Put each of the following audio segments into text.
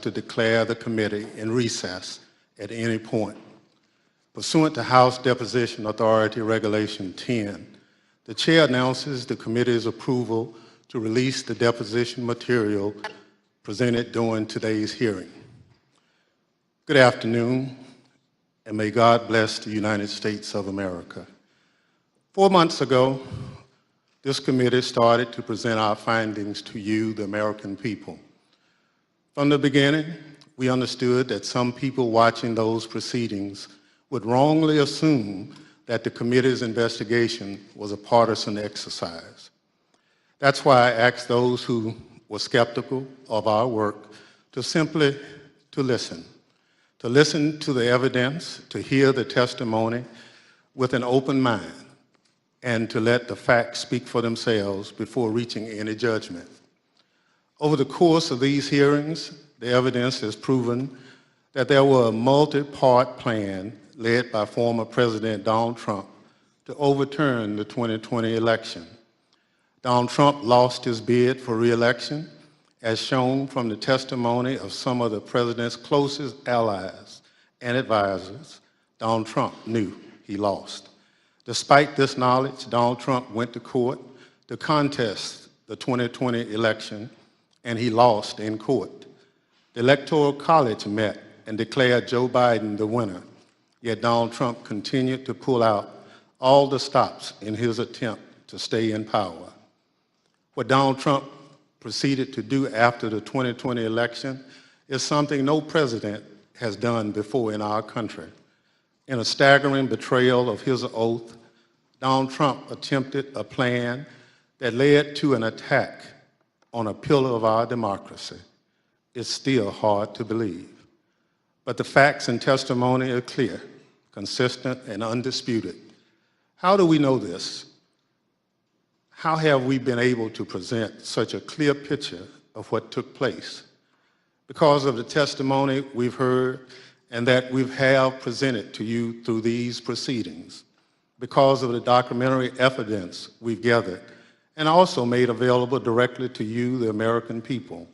to declare the committee in recess at any point. Pursuant to House Deposition Authority Regulation 10, the chair announces the committee's approval to release the deposition material presented during today's hearing. Good afternoon, and may God bless the United States of America. 4 months ago, this committee started to present our findings to you, the American people. From the beginning, we understood that some people watching those proceedings would wrongly assume that the committee's investigation was a partisan exercise. That's why I asked those who were skeptical of our work to simply listen to the evidence, to hear the testimony with an open mind, and to let the facts speak for themselves before reaching any judgment. Over the course of these hearings, the evidence has proven that there was a multi-part plan led by former President Donald Trump to overturn the 2020 election. Donald Trump lost his bid for re-election, as shown from the testimony of some of the president's closest allies and advisors. Donald Trump knew he lost. Despite this knowledge, Donald Trump went to court to contest the 2020 election, and he lost in court. The Electoral College met and declared Joe Biden the winner, yet Donald Trump continued to pull out all the stops in his attempt to stay in power. What Donald Trump proceeded to do after the 2020 election is something no president has done before in our country. In a staggering betrayal of his oath, Donald Trump attempted a plan that led to an attack on a pillar of our democracy. It's still hard to believe. But the facts and testimony are clear, consistent, and undisputed. How do we know this? How have we been able to present such a clear picture of what took place? Because of the testimony we've heard and that we have presented to you through these proceedings, because of the documentary evidence we've gathered and also made available directly to you, the American people.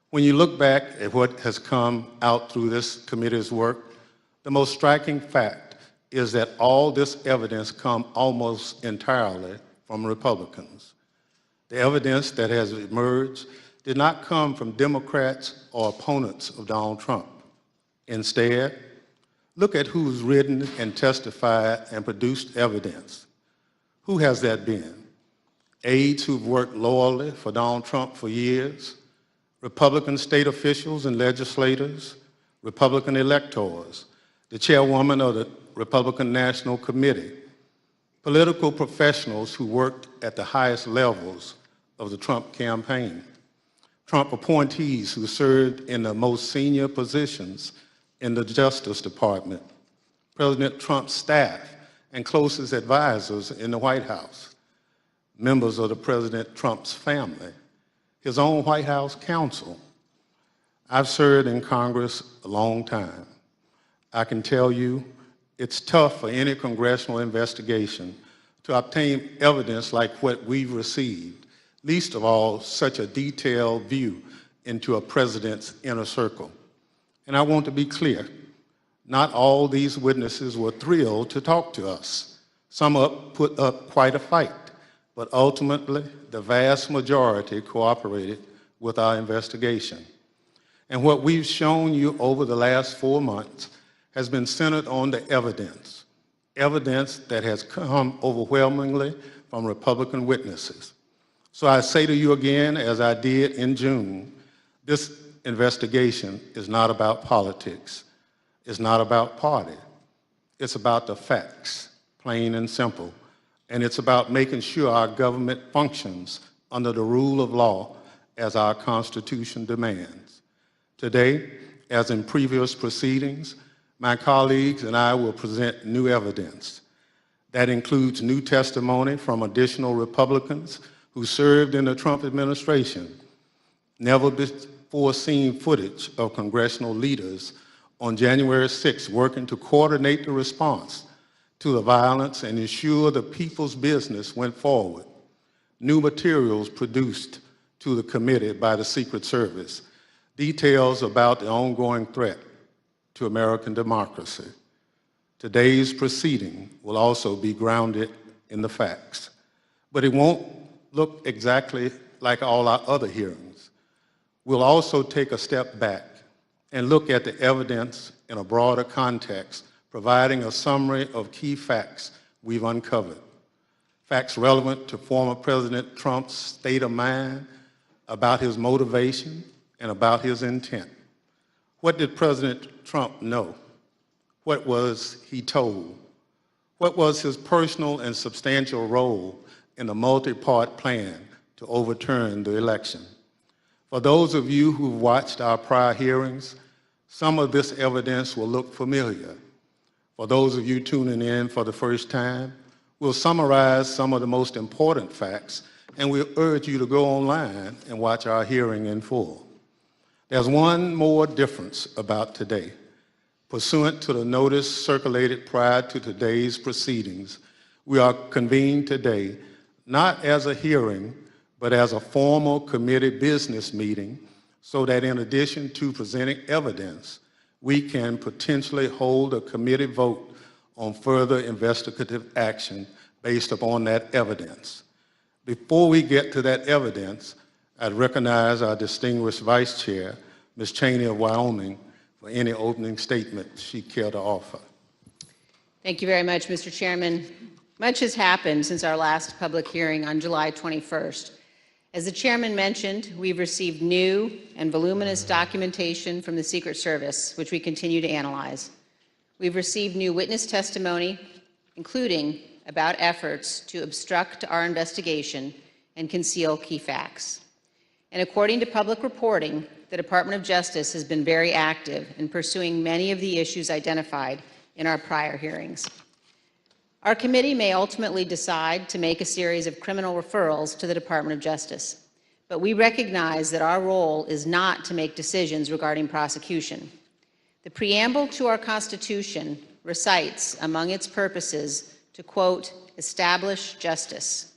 When you look back at what has come out through this committee's work, the most striking fact is that all this evidence comes almost entirely from Republicans. The evidence that has emerged did not come from Democrats or opponents of Donald Trump. Instead, look at who's written and testified and produced evidence. Who has that been? Aides who've worked loyally for Donald Trump for years, Republican state officials and legislators, Republican electors, the chairwoman of the Republican National Committee, political professionals who worked at the highest levels of the Trump campaign, Trump appointees who served in the most senior positions in the Justice Department, President Trump's staff and closest advisors in the White House, members of the President Trump's family, his own White House counsel. I've served in Congress a long time. I can tell you it's tough for any congressional investigation to obtain evidence like what we've received, least of all such a detailed view into a president's inner circle. And I want to be clear, not all these witnesses were thrilled to talk to us. Some put up quite a fight, but ultimately the vast majority cooperated with our investigation. And what we've shown you over the last 4 months has been centered on the evidence that has come overwhelmingly from Republican witnesses. So I say to you again, as I did in June, this investigation is not about politics. It's not about party. It's about the facts, plain and simple. And it's about making sure our government functions under the rule of law as our Constitution demands. Today, as in previous proceedings, my colleagues and I will present new evidence. That includes new testimony from additional Republicans who served in the Trump administration, never before seen footage of congressional leaders on January 6th working to coordinate the response to the violence and ensure the people's business went forward. New materials produced to the committee by the Secret Service details about the ongoing threat to American democracy. Today's proceeding will also be grounded in the facts, but it won't look exactly like all our other hearings. We'll also take a step back and look at the evidence in a broader context, providing a summary of key facts we've uncovered. Facts relevant to former President Trump's state of mind, about his motivation, and about his intent. What did President Trump know? What was he told? What was his personal and substantial role in the multi-part plan to overturn the election? For those of you who've watched our prior hearings, some of this evidence will look familiar. For those of you tuning in for the first time, we'll summarize some of the most important facts, and we'll urge you to go online and watch our hearing in full. There's one more difference about today. Pursuant to the notice circulated prior to today's proceedings, we are convened today not as a hearing, but as a formal committee business meeting, so that in addition to presenting evidence, we can potentially hold a committee vote on further investigative action based upon that evidence. Before we get to that evidence, I'd recognize our distinguished Vice Chair, Ms. Cheney of Wyoming, for any opening statement she'd care to offer. Thank you very much, Mr. Chairman. Much has happened since our last public hearing on July 21st. As the Chairman mentioned, we've received new and voluminous documentation from the Secret Service, which we continue to analyze. We've received new witness testimony, including about efforts to obstruct our investigation and conceal key facts. And according to public reporting, the Department of Justice has been very active in pursuing many of the issues identified in our prior hearings. Our committee may ultimately decide to make a series of criminal referrals to the Department of Justice, but we recognize that our role is not to make decisions regarding prosecution. The preamble to our Constitution recites among its purposes to, quote, establish justice.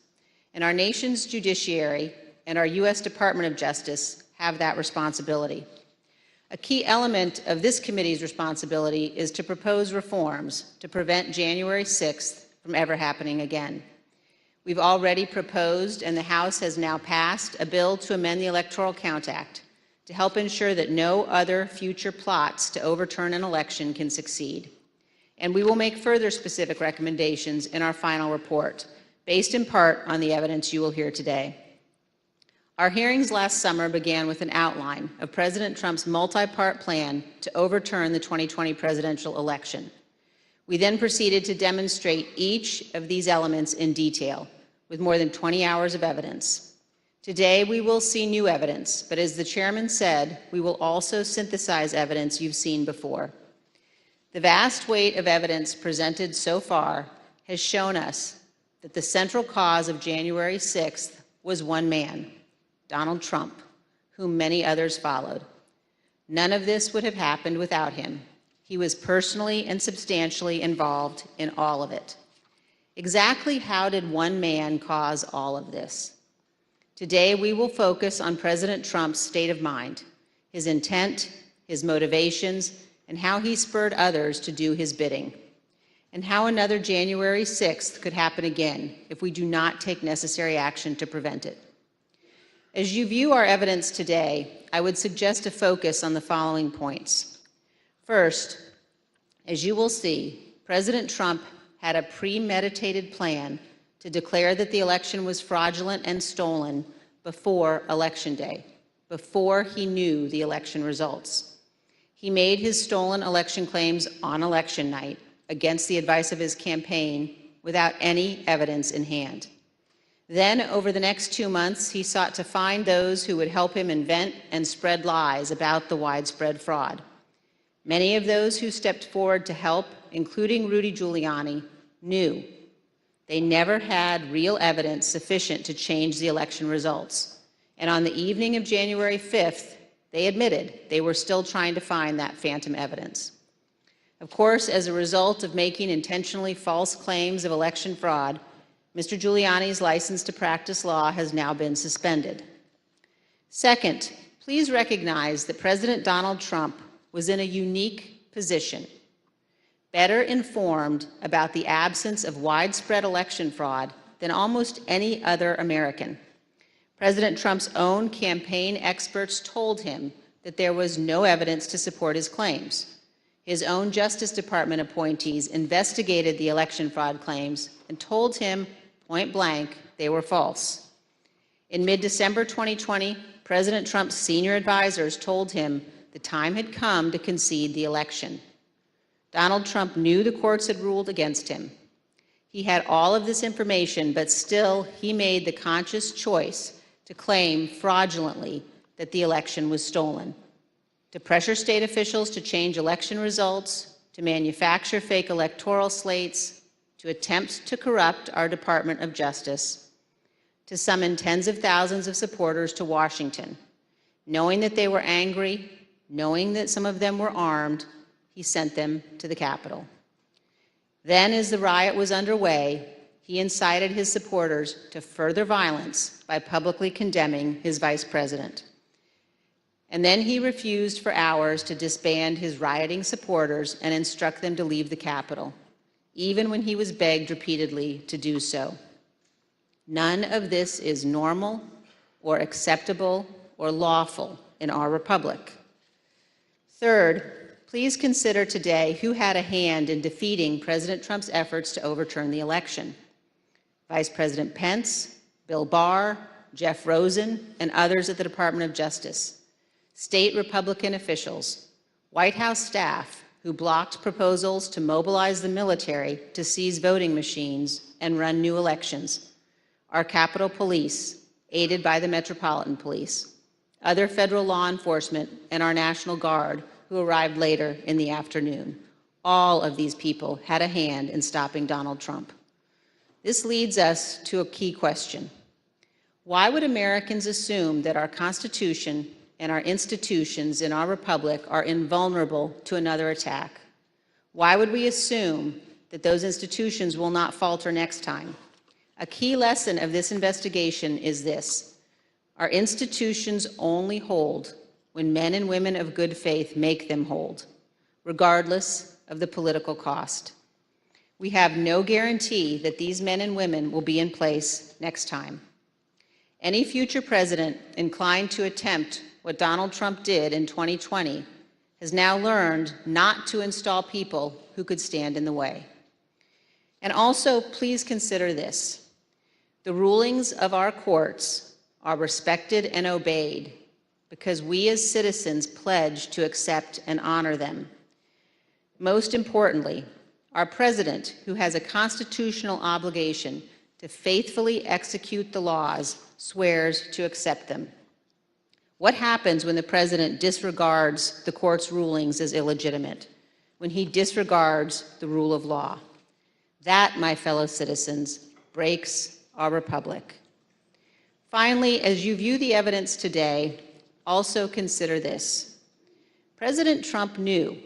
And our nation's judiciary and our U.S. Department of Justice have that responsibility. A key element of this committee's responsibility is to propose reforms to prevent January 6th from ever happening again. We've already proposed, and the House has now passed, a bill to amend the Electoral Count Act to help ensure that no other future plots to overturn an election can succeed. And we will make further specific recommendations in our final report, based in part on the evidence you will hear today. Our hearings last summer began with an outline of President Trump's multi-part plan to overturn the 2020 presidential election. We then proceeded to demonstrate each of these elements in detail, with more than 20 hours of evidence. Today, we will see new evidence, but as the chairman said, we will also synthesize evidence you've seen before. The vast weight of evidence presented so far has shown us that the central cause of January 6th was one man, Donald Trump, whom many others followed. None of this would have happened without him. He was personally and substantially involved in all of it. Exactly how did one man cause all of this? Today, we will focus on President Trump's state of mind, his intent, his motivations, and how he spurred others to do his bidding, and how another January 6th could happen again if we do not take necessary action to prevent it. As you view our evidence today, I would suggest a focus on the following points. First, as you will see, President Trump had a premeditated plan to declare that the election was fraudulent and stolen before Election Day, before he knew the election results. He made his stolen election claims on election night against the advice of his campaign without any evidence in hand. Then, over the next 2 months, he sought to find those who would help him invent and spread lies about the widespread fraud. Many of those who stepped forward to help, including Rudy Giuliani, knew they never had real evidence sufficient to change the election results. And on the evening of January 5th, they admitted they were still trying to find that phantom evidence. Of course, as a result of making intentionally false claims of election fraud, Mr. Giuliani's license to practice law has now been suspended. Second, Please recognize that President Donald Trump was in a unique position, better informed about the absence of widespread election fraud than almost any other American. President Trump's own campaign experts told him that there was no evidence to support his claims. His own Justice Department appointees investigated the election fraud claims and told him point blank they were false. In mid-December 2020, President Trump's senior advisors told him the time had come to concede the election. Donald Trump knew the courts had ruled against him. He had all of this information, but still he made the conscious choice to claim fraudulently that the election was stolen, to pressure state officials to change election results, to manufacture fake electoral slates, to attempt to corrupt our Department of Justice, to summon tens of thousands of supporters to Washington. Knowing that they were angry, knowing that some of them were armed, he sent them to the Capitol. Then, as the riot was underway, he incited his supporters to further violence by publicly condemning his vice president. And then he refused for hours to disband his rioting supporters and instruct them to leave the Capitol, even when he was begged repeatedly to do so. None of this is normal or acceptable or lawful in our republic. Third, please consider today who had a hand in defeating President Trump's efforts to overturn the election. Vice President Pence, Bill Barr, Jeff Rosen, and others at the Department of Justice, state Republican officials, White House staff who blocked proposals to mobilize the military to seize voting machines and run new elections, our Capitol Police, aided by the Metropolitan Police, other federal law enforcement, and our National Guard, who arrived later in the afternoon. All of these people had a hand in stopping Donald Trump. This leads us to a key question. Why would Americans assume that our Constitution and our institutions in our republic are invulnerable to another attack? Why would we assume that those institutions will not falter next time? A key lesson of this investigation is this: our institutions only hold when men and women of good faith make them hold, regardless of the political cost. We have no guarantee that these men and women will be in place next time. Any future president inclined to attempt what Donald Trump did in 2020 has now learned not to install people who could stand in the way. And also, please consider this: the rulings of our courts are respected and obeyed because we as citizens pledge to accept and honor them. Most importantly, our president, who has a constitutional obligation to faithfully execute the laws, swears to accept them. What happens when the president disregards the court's rulings as illegitimate, when he disregards the rule of law? That, my fellow citizens, breaks our republic. Finally, as you view the evidence today, also consider this. President Trump knew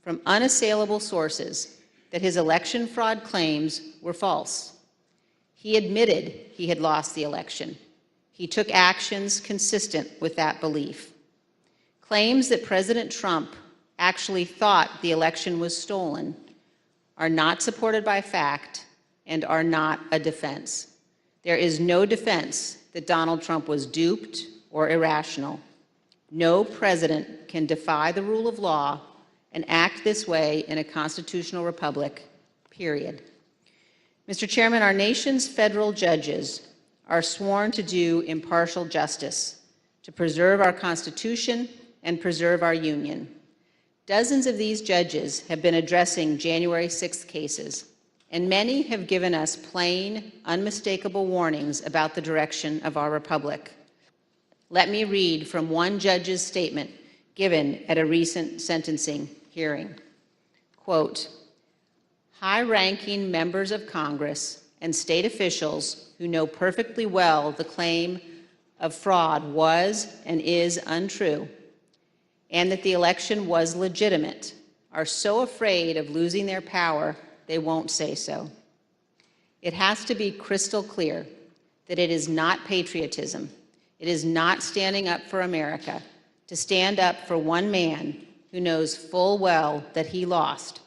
from unassailable sources that his election fraud claims were false. He admitted he had lost the election. He took actions consistent with that belief. Claims that President Trump actually thought the election was stolen are not supported by fact and are not a defense. There is no defense that Donald Trump was duped or irrational. No president can defy the rule of law and act this way in a constitutional republic, period. Mr. Chairman, our nation's federal judges are sworn to do impartial justice, to preserve our Constitution and preserve our Union. Dozens of these judges have been addressing January 6th cases, and many have given us plain, unmistakable warnings about the direction of our republic. Let me read from one judge's statement given at a recent sentencing hearing. Quote, "High-ranking members of Congress and state officials who know perfectly well the claim of fraud was and is untrue, and that the election was legitimate, are so afraid of losing their power they won't say so. It has to be crystal clear that it is not patriotism, It is not standing up for America to stand up for one man who knows full well that he lost,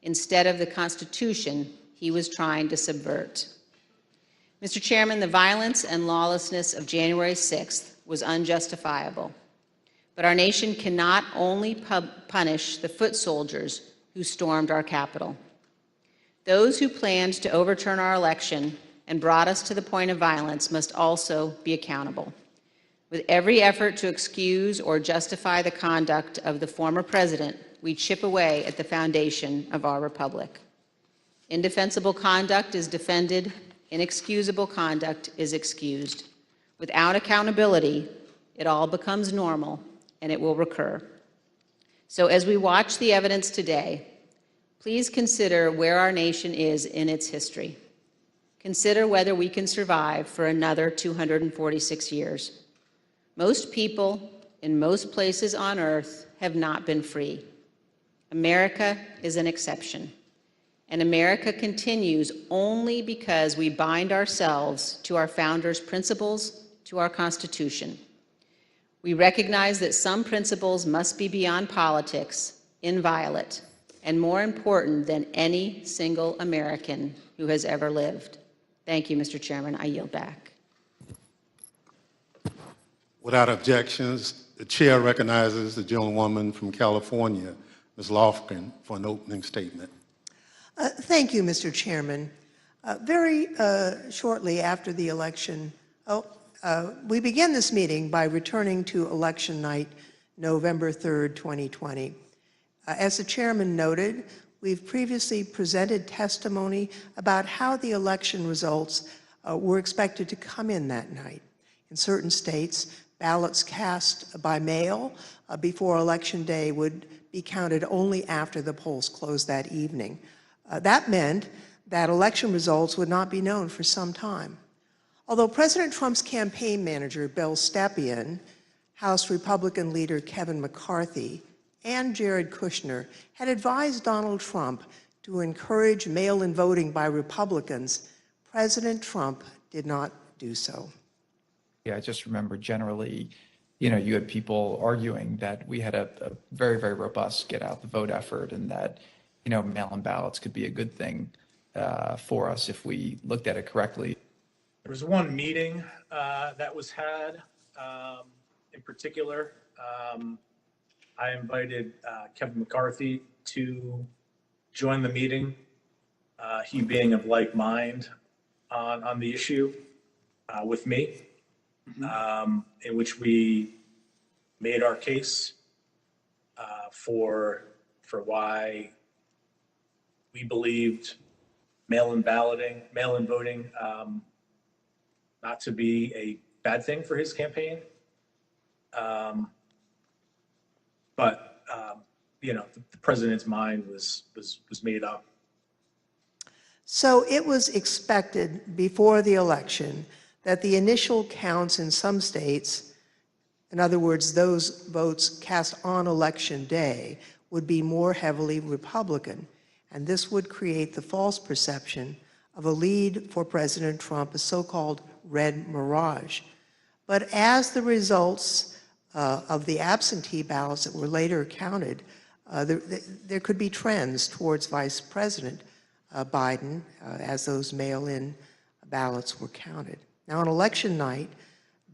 instead of the Constitution he was trying to subvert. Mr. Chairman, the violence and lawlessness of January 6th was unjustifiable, but our nation cannot only punish the foot soldiers who stormed our Capitol. Those who planned to overturn our election and brought us to the point of violence must also be accountable. With every effort to excuse or justify the conduct of the former president, we chip away at the foundation of our republic. Indefensible conduct is defended, inexcusable conduct is excused. Without accountability, it all becomes normal and it will recur. So as we watch the evidence today, please consider where our nation is in its history. Consider whether we can survive for another 246 years. Most people in most places on earth have not been free. America is an exception. And America continues only because we bind ourselves to our founders' principles, to our Constitution. We recognize that some principles must be beyond politics, inviolate, and more important than any single American who has ever lived. Thank you, Mr. Chairman. I yield back. Without objections, the chair recognizes the gentlewoman from California, Ms. Lofgren, for an opening statement. Thank you, Mr. Chairman. Very shortly after the election, we began this meeting by returning to election night, November 3rd, 2020. As the chairman noted, we've previously presented testimony about how the election results were expected to come in that night. In certain states, ballots cast by mail before Election Day would be counted only after the polls closed that evening. That meant that election results would not be known for some time. Although President Trump's campaign manager, Bill Stepien, House Republican leader Kevin McCarthy, and Jared Kushner had advised Donald Trump to encourage mail-in voting by Republicans, President Trump did not do so. Yeah, I just remember generally, you had people arguing that we had a very, very robust get out the vote effort and that, mail-in ballots could be a good thing for us if we looked at it correctly. There was one meeting that was had in particular. I invited Kevin McCarthy to join the meeting, he being of like mind on the issue with me, in which we made our case for why we believed mail-in voting not to be a bad thing for his campaign. But the president's mind was made up. So it was expected before the election that the initial counts in some states, in other words, those votes cast on Election Day, would be more heavily Republican, and this would create the false perception of a lead for President Trump, a so-called red mirage. But as the results of the absentee ballots that were later counted, there could be trends towards Vice President Biden as those mail-in ballots were counted. Now, on election night,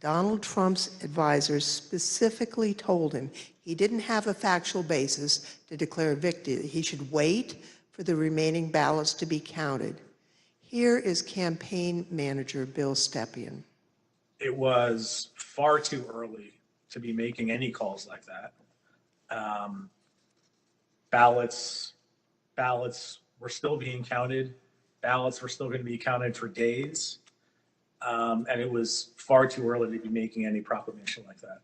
Donald Trump's advisors specifically told him he didn't have a factual basis to declare victory. He should wait for the remaining ballots to be counted. Here is campaign manager Bill Stepien. It was far too early to be making any calls like that. Ballots were still being counted. Ballots were still going to be counted for days. And it was far too early to be making any proclamation like that.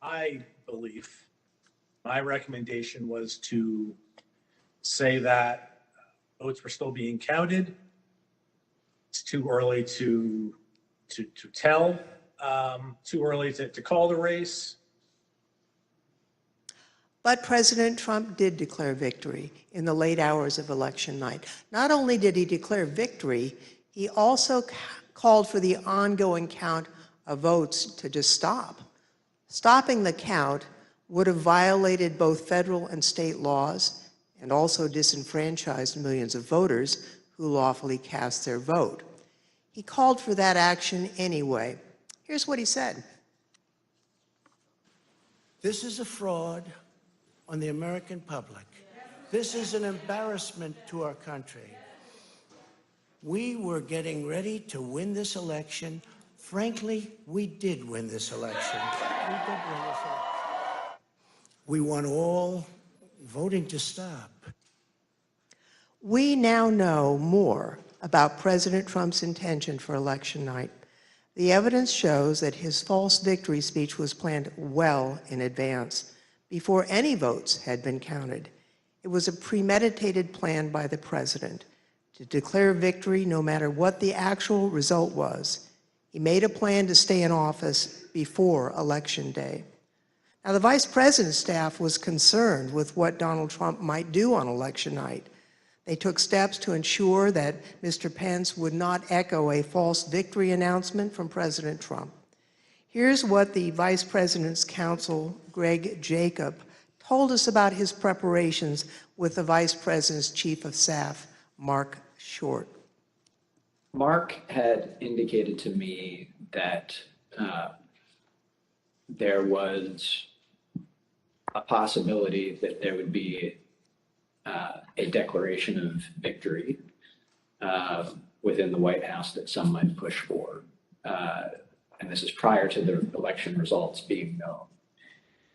I believe my recommendation was to say that votes were still being counted. It's too early to tell, too early to call the race. But President Trump did declare victory in the late hours of election night. Not only did he declare victory, he also called for the ongoing count votes to just stop. Stopping the count would have violated both federal and state laws and also disenfranchised millions of voters who lawfully cast their vote. He called for that action anyway. Here's what he said. This is a fraud on the American public. This is an embarrassment to our country. We were getting ready to win this election. Frankly, we did win this election. We did win this election. We want all voting to stop. We now know more about President Trump's intention for election night. The evidence shows that his false victory speech was planned well in advance, before any votes had been counted. It was a premeditated plan by the president to declare victory no matter what the actual result was. He made a plan to stay in office before Election Day. Now, the vice president's staff was concerned with what Donald Trump might do on election night. They took steps to ensure that Mr. Pence would not echo a false victory announcement from President Trump. Here's what the vice president's counsel, Greg Jacob, told us about his preparations with the vice president's chief of staff, Mark Short. Mark had indicated to me that there was a possibility that there would be a declaration of victory within the White House that some might push for. And this is prior to the election results being known.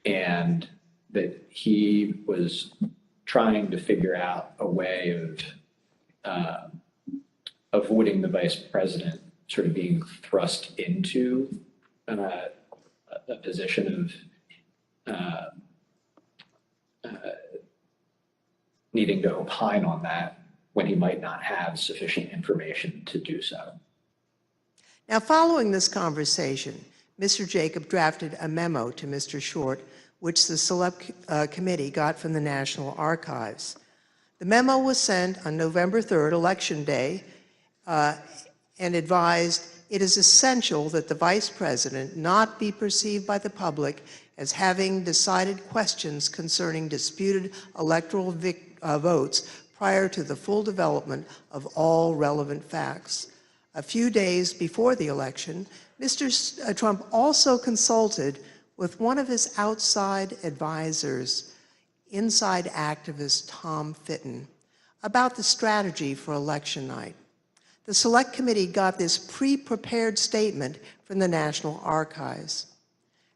And that he was trying to figure out a way of avoiding the vice president sort of being thrust into a position of needing to opine on that when he might not have sufficient information to do so. Now, following this conversation, Mr. Jacob drafted a memo to Mr. Short, which the Select Committee got from the National Archives. The memo was sent on November 3rd, Election Day, and advised it is essential that the Vice President not be perceived by the public as having decided questions concerning disputed electoral votes prior to the full development of all relevant facts. A few days before the election, Mr. Trump also consulted with one of his outside advisors, inside activist Tom Fitton, about the strategy for election night. The Select Committee got this pre-prepared statement from the National Archives.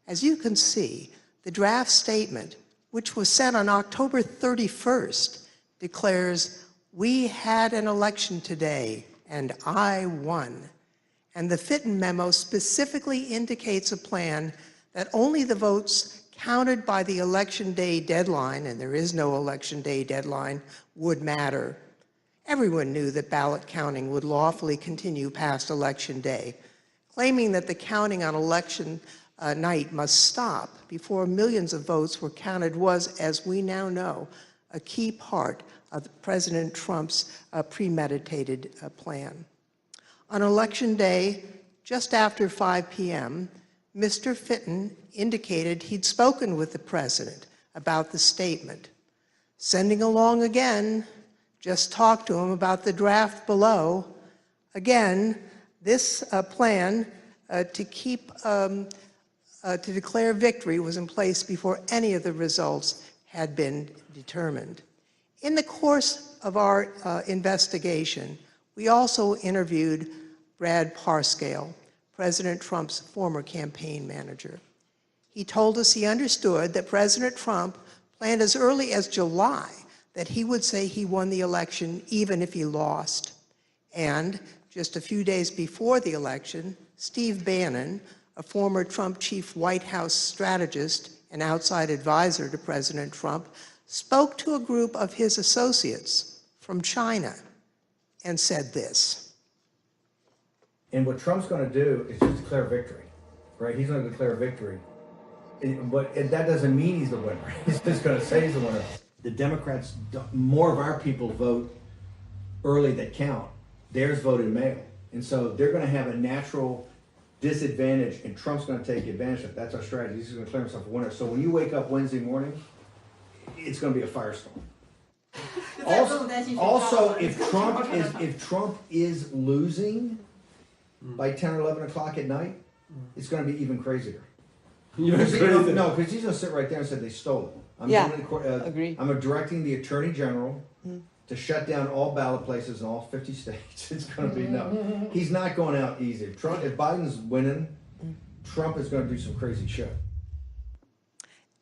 As you can see, the draft statement, which was sent on October 31st, declares, "We had an election today, and I won." And the Fitton memo specifically indicates a plan that only the votes counted by the Election Day deadline, and there is no Election Day deadline, would matter. Everyone knew that ballot counting would lawfully continue past Election Day. Claiming that the counting on election night must stop before millions of votes were counted was, as we now know, a key part of President Trump's premeditated plan. On Election Day, just after 5 p.m., Mr. Fitton indicated he'd spoken with the president about the statement. Sending along again, just talked to him about the draft below. Again, this plan to declare victory was in place before any of the results had been determined. In the course of our investigation, we also interviewed Brad Parscale, President Trump's former campaign manager. He told us he understood that President Trump planned as early as July that he would say he won the election even if he lost. And just a few days before the election, Steve Bannon, a former Trump chief White House strategist and outside advisor to President Trump, spoke to a group of his associates from China and said this. And what Trump's going to do is just declare victory, right? He's going to declare victory. But that doesn't mean he's the winner. He's just going to say he's the winner. The Democrats, more of our people vote early that count. Theirs voted mail. And so they're going to have a natural disadvantage, and Trump's gonna take advantage of it. That's our strategy. He's gonna declare himself a winner. So when you wake up Wednesday morning, it's gonna be a firestorm. Also, if Trump is losing by 10 or 11 o'clock at night, it's gonna be even crazier. No, because he's gonna sit right there and say they stole it. Agree. I'm directing the Attorney General to shut down all ballot places in all 50 states. It's gonna be no. He's not going out easy. If Biden's winning, Trump is gonna do some crazy shit.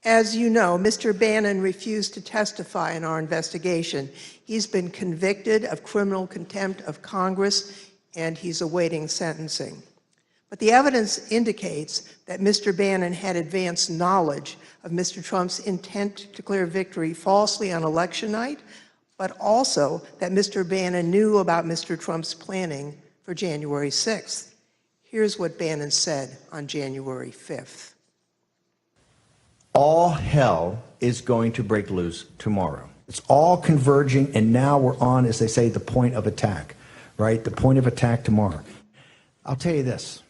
As you know, Mr. Bannon refused to testify in our investigation. He's been convicted of criminal contempt of Congress, and he's awaiting sentencing. But the evidence indicates that Mr. Bannon had advanced knowledge of Mr. Trump's intent to declare victory falsely on election night, but also that Mr. Bannon knew about Mr. Trump's planning for January 6th. Here's what Bannon said on January 5th. All hell is going to break loose tomorrow. It's all converging, and now we're on, as they say, the point of attack, right? The point of attack tomorrow. I'll tell you this.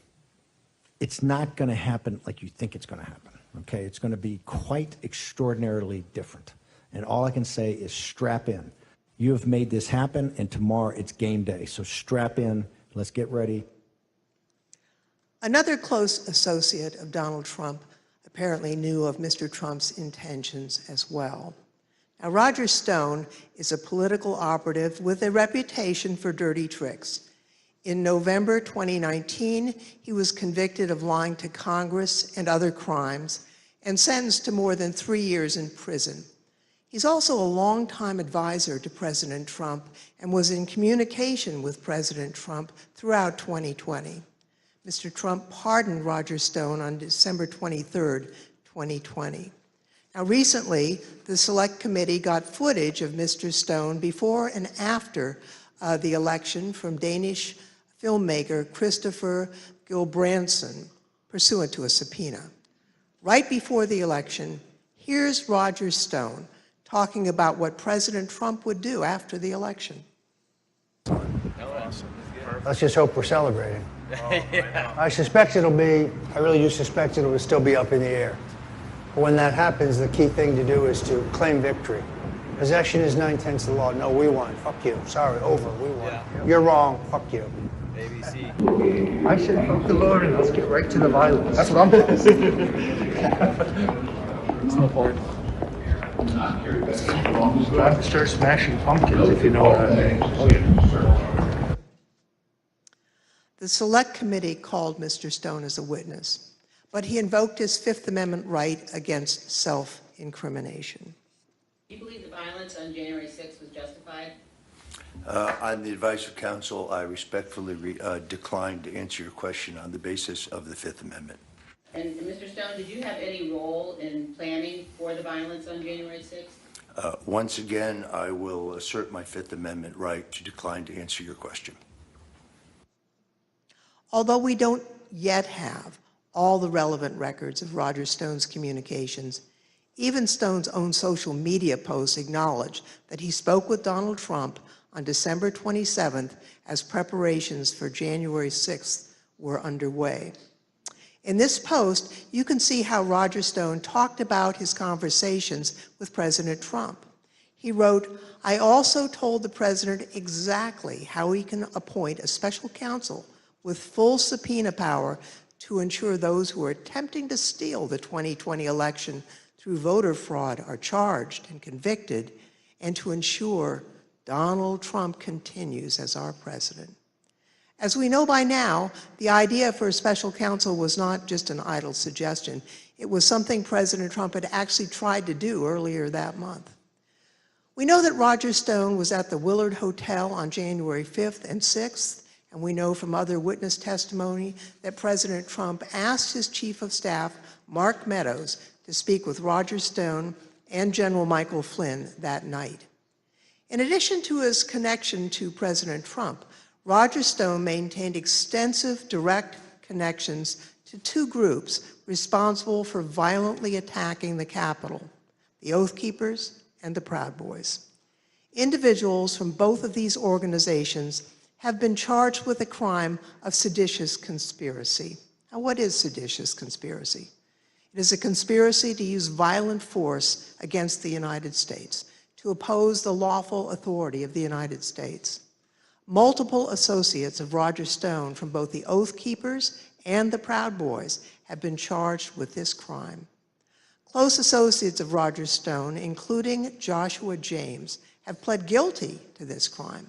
It's not going to happen like you think it's going to happen, okay? It's going to be quite extraordinarily different. And all I can say is strap in. You have made this happen, and tomorrow it's game day. So strap in. Let's get ready. Another close associate of Donald Trump apparently knew of Mr. Trump's intentions as well. Now, Roger Stone is a political operative with a reputation for dirty tricks. In November 2019, he was convicted of lying to Congress and other crimes and sentenced to more than 3 years in prison. He's also a longtime advisor to President Trump and was in communication with President Trump throughout 2020. Mr. Trump pardoned Roger Stone on December 23rd, 2020. Now, recently, the Select Committee got footage of Mr. Stone before and after the election from Danish filmmaker Christopher Gilbranson, pursuant to a subpoena. Right before the election, here's Roger Stone talking about what President Trump would do after the election. Let's just hope we're celebrating. I really do suspect it'll still be up in the air. But when that happens, the key thing to do is to claim victory. Possession is 9/10 of the law. No, we won. Fuck you. Sorry, over. We won. Yeah. You're wrong. Fuck you. ABC. I said, fuck the Lord, and let's get right to the violence. That's what I'm doing. It's no fault. We'll have to start smashing pumpkins, if you know what I mean. The Select Committee called Mr. Stone as a witness, but he invoked his Fifth Amendment right against self-incrimination. Do you believe the violence on January 6th was justified? On the advice of counsel, I respectfully decline to answer your question on the basis of the Fifth Amendment. And Mr. Stone, did you have any role in planning for the violence on January 6th? Once again, I will assert my Fifth Amendment right to decline to answer your question. Although we don't yet have all the relevant records of Roger Stone's communications, even Stone's own social media posts acknowledge that he spoke with Donald Trump on December 27th as preparations for January 6th were underway. In this post, you can see how Roger Stone talked about his conversations with President Trump. He wrote, "I also told the president exactly how he can appoint a special counsel with full subpoena power to ensure those who are attempting to steal the 2020 election through voter fraud are charged and convicted, and to ensure Donald Trump continues as our president." As we know by now, the idea for a special counsel was not just an idle suggestion. It was something President Trump had actually tried to do earlier that month. We know that Roger Stone was at the Willard Hotel on January 5th and 6th, and we know from other witness testimony that President Trump asked his chief of staff, Mark Meadows, to speak with Roger Stone and General Michael Flynn that night. In addition to his connection to President Trump, Roger Stone maintained extensive direct connections to two groups responsible for violently attacking the Capitol, the Oath Keepers and the Proud Boys. Individuals from both of these organizations have been charged with the crime of seditious conspiracy. Now, what is seditious conspiracy? It is a conspiracy to use violent force against the United States, to oppose the lawful authority of the United States. Multiple associates of Roger Stone from both the Oath Keepers and the Proud Boys have been charged with this crime. Close associates of Roger Stone, including Joshua James, have pled guilty to this crime.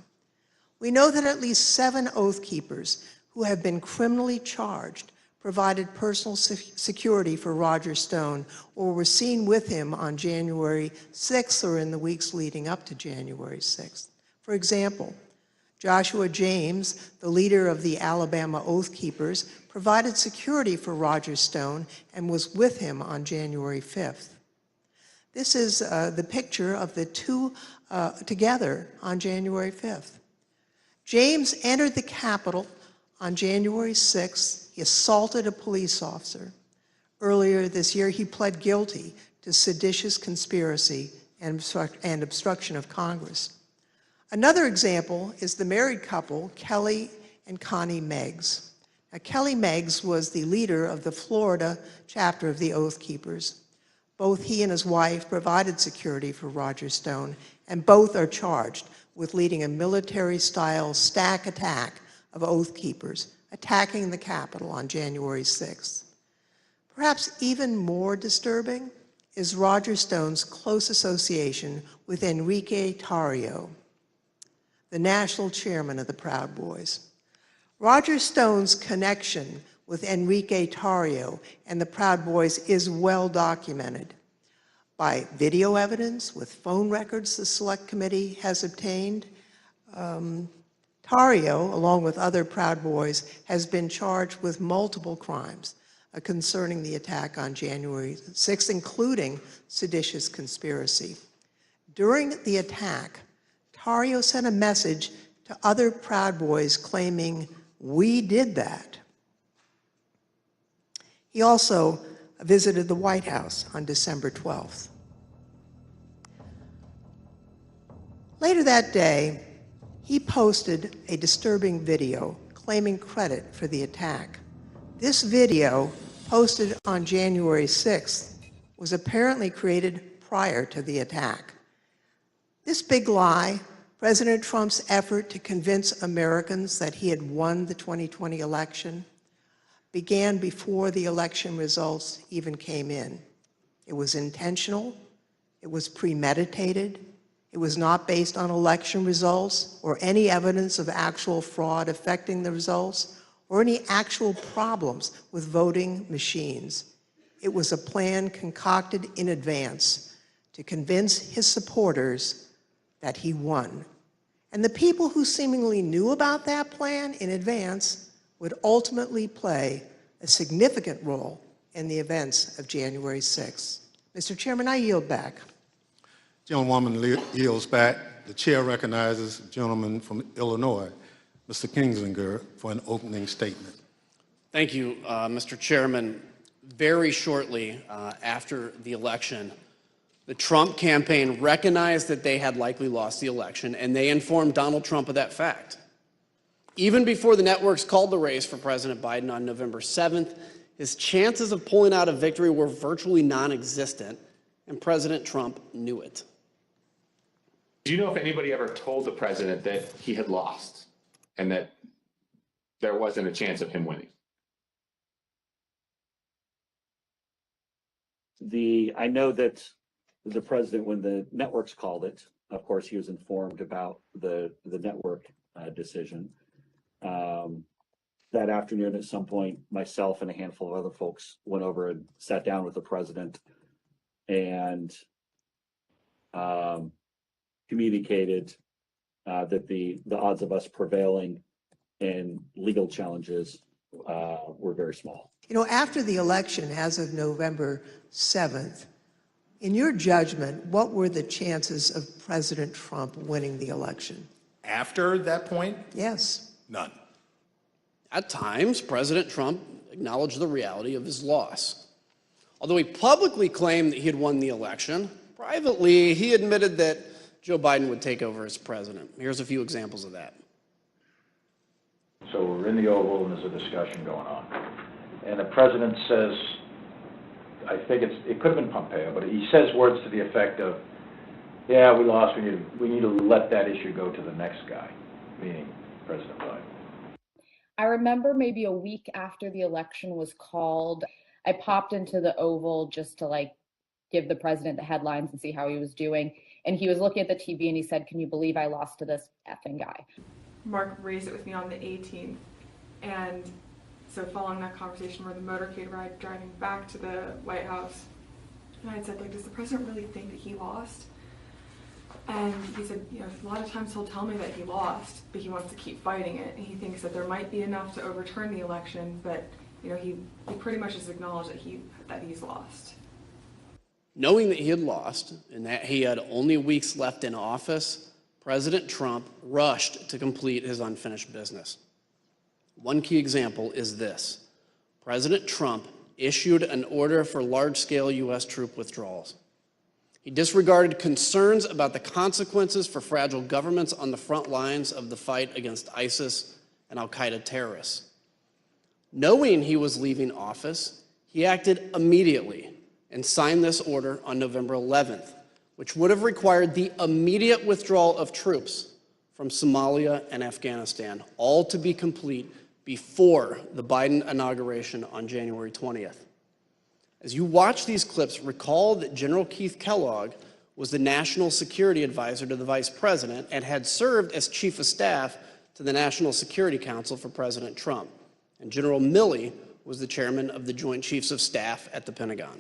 We know that at least 7 Oath Keepers who have been criminally charged provided personal security for Roger Stone or were seen with him on January 6th or in the weeks leading up to January 6th. For example, Joshua James, the leader of the Alabama Oath Keepers, provided security for Roger Stone and was with him on January 5th. This is the picture of the two together on January 5th. James entered the Capitol on January 6th. He assaulted a police officer. Earlier this year, he pled guilty to seditious conspiracy and obstruction of Congress. Another example is the married couple, Kelly and Connie Meggs. Now, Kelly Meggs was the leader of the Florida chapter of the Oath Keepers. Both he and his wife provided security for Roger Stone, and both are charged with leading a military-style stack attack of Oath Keepers, attacking the Capitol on January 6th. Perhaps even more disturbing is Roger Stone's close association with Enrique Tarrio, the national chairman of the Proud Boys. Roger Stone's connection with Enrique Tarrio and the Proud Boys is well documented by video evidence with phone records the Select Committee has obtained. Tarrio, along with other Proud Boys, has been charged with multiple crimes concerning the attack on January 6th, including seditious conspiracy. During the attack, Tarrio sent a message to other Proud Boys claiming, "We did that." He also visited the White House on December 12th. Later that day, he posted a disturbing video claiming credit for the attack. This video, posted on January 6th, was apparently created prior to the attack. This big lie, President Trump's effort to convince Americans that he had won the 2020 election, began before the election results even came in. It was intentional, it was premeditated, it was not based on election results or any evidence of actual fraud affecting the results or any actual problems with voting machines. It was a plan concocted in advance to convince his supporters that he won. And the people who seemingly knew about that plan in advance would ultimately play a significant role in the events of January 6th. Mr. Chairman, I yield back. Gentlewoman yields back. The chair recognizes the gentleman from Illinois, Mr. Kingslinger, for an opening statement. Thank you, Mr. Chairman. Very shortly after the election, the Trump campaign recognized that they had likely lost the election, and they informed Donald Trump of that fact. Even before the networks called the race for President Biden on November 7th, his chances of pulling out a victory were virtually non-existent, and President Trump knew it. Do you know if anybody ever told the president that he had lost and that there wasn't a chance of him winning? I know that the president, when the networks called it, of course, he was informed about the network decision. That afternoon, at some point, myself and a handful of other folks went over and sat down with the president and communicated that the odds of us prevailing in legal challenges were very small. You know, after the election, as of November 7th, in your judgment, what were the chances of President Trump winning the election? After that point? Yes. None. At times, President Trump acknowledged the reality of his loss. Although he publicly claimed that he had won the election, privately, he admitted that Joe Biden would take over as president. Here's a few examples of that. So we're in the Oval and there's a discussion going on. and the president says, I think it could have been Pompeo, but he says words to the effect of, yeah, we lost, we need to let that issue go to the next guy, meaning President Biden. I remember maybe a week after the election was called, I popped into the Oval just to like give the president the headlines and see how he was doing. And he was looking at the TV and he said, "Can you believe I lost to this effing guy?" Mark raised it with me on the 18th. And so following that conversation, where the motorcade ride driving back to the White House, and I had said, like, does the president really think that he lost? And he said, you know, a lot of times he'll tell me that he lost, but he wants to keep fighting it. And he thinks that there might be enough to overturn the election, but you know, he pretty much has acknowledged that he's lost. Knowing that he had lost and that he had only weeks left in office, President Trump rushed to complete his unfinished business. One key example is this. President Trump issued an order for large-scale U.S. troop withdrawals. He disregarded concerns about the consequences for fragile governments on the front lines of the fight against ISIS and al-Qaeda terrorists. Knowing he was leaving office, he acted immediately and signed this order on November 11th, which would have required the immediate withdrawal of troops from Somalia and Afghanistan, all to be complete before the Biden inauguration on January 20th. As you watch these clips, recall that General Keith Kellogg was the National Security Advisor to the Vice President and had served as Chief of Staff to the National Security Council for President Trump. And General Milley was the Chairman of the Joint Chiefs of Staff at the Pentagon.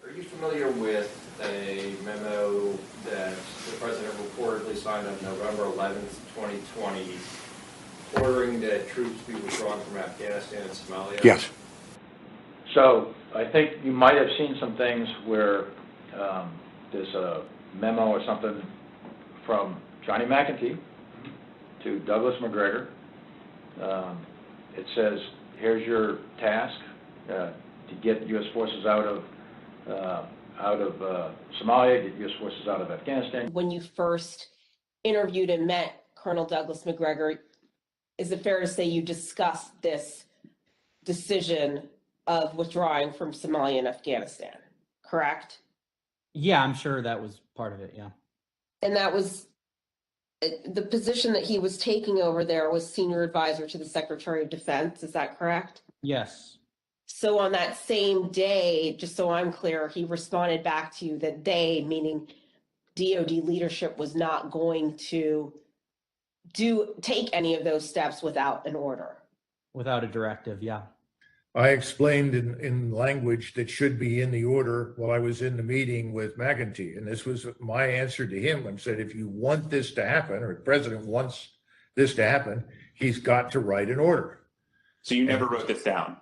Are you familiar with a memo that the president reportedly signed on November 11th, 2020, ordering that troops be withdrawn from Afghanistan and Somalia? Yes. So I think you might have seen some things where there's a memo or something from Johnny McEntee to Douglas McGregor. It says, here's your task to get U.S. forces out of Somalia, get U.S. forces out of Afghanistan. When you first interviewed and met Colonel Douglas McGregor, is it fair to say you discussed this decision of withdrawing from Somalia and Afghanistan, correct? Yeah, I'm sure that was part of it, yeah. And that was the position that he was taking over there was senior advisor to the Secretary of Defense, is that correct? Yes. So on that same day, just so I'm clear, he responded back to you that they, meaning DOD leadership, was not going to take any of those steps without an order. Without a directive, yeah. I explained in language that should be in the order while I was in the meeting with McEntee, and this was my answer to him. I said, if you want this to happen, or the president wants this to happen, he's got to write an order. So you never wrote this down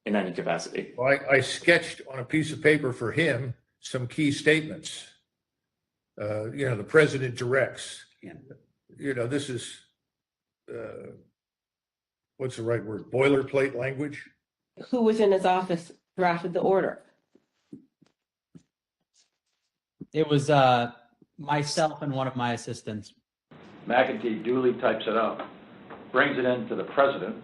in any capacity? Well, I sketched on a piece of paper for him some key statements. You know, the president directs. You know, this is, what's the right word? Boilerplate language. Who within his office drafted the order? It was myself and one of my assistants. McEntee duly types it up, brings it in to the president.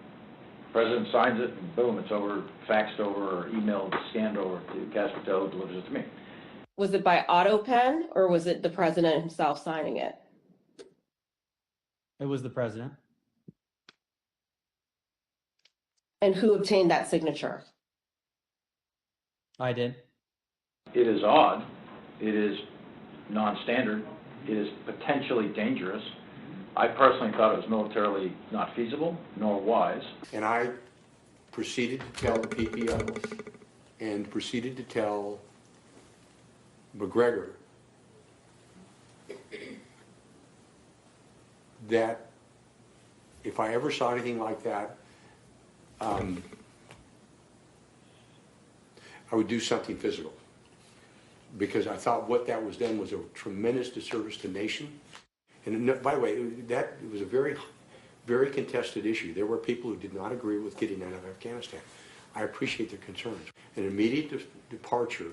President signs it, and boom, it's over, faxed over, or emailed, scanned over to Caspertel, who delivers it to me. Was it by auto pen or was it the president himself signing it? It was the president. And who obtained that signature? I did. It is odd. It is non-standard. It is potentially dangerous. I personally thought it was militarily not feasible nor wise. And I proceeded to tell the PPO and proceeded to tell McGregor that if I ever saw anything like that, I would do something physical. Because I thought what that was done was a tremendous disservice to the nation. And by the way, it was a very, very contested issue. There were people who did not agree with getting out of Afghanistan. I appreciate their concerns. An immediate departure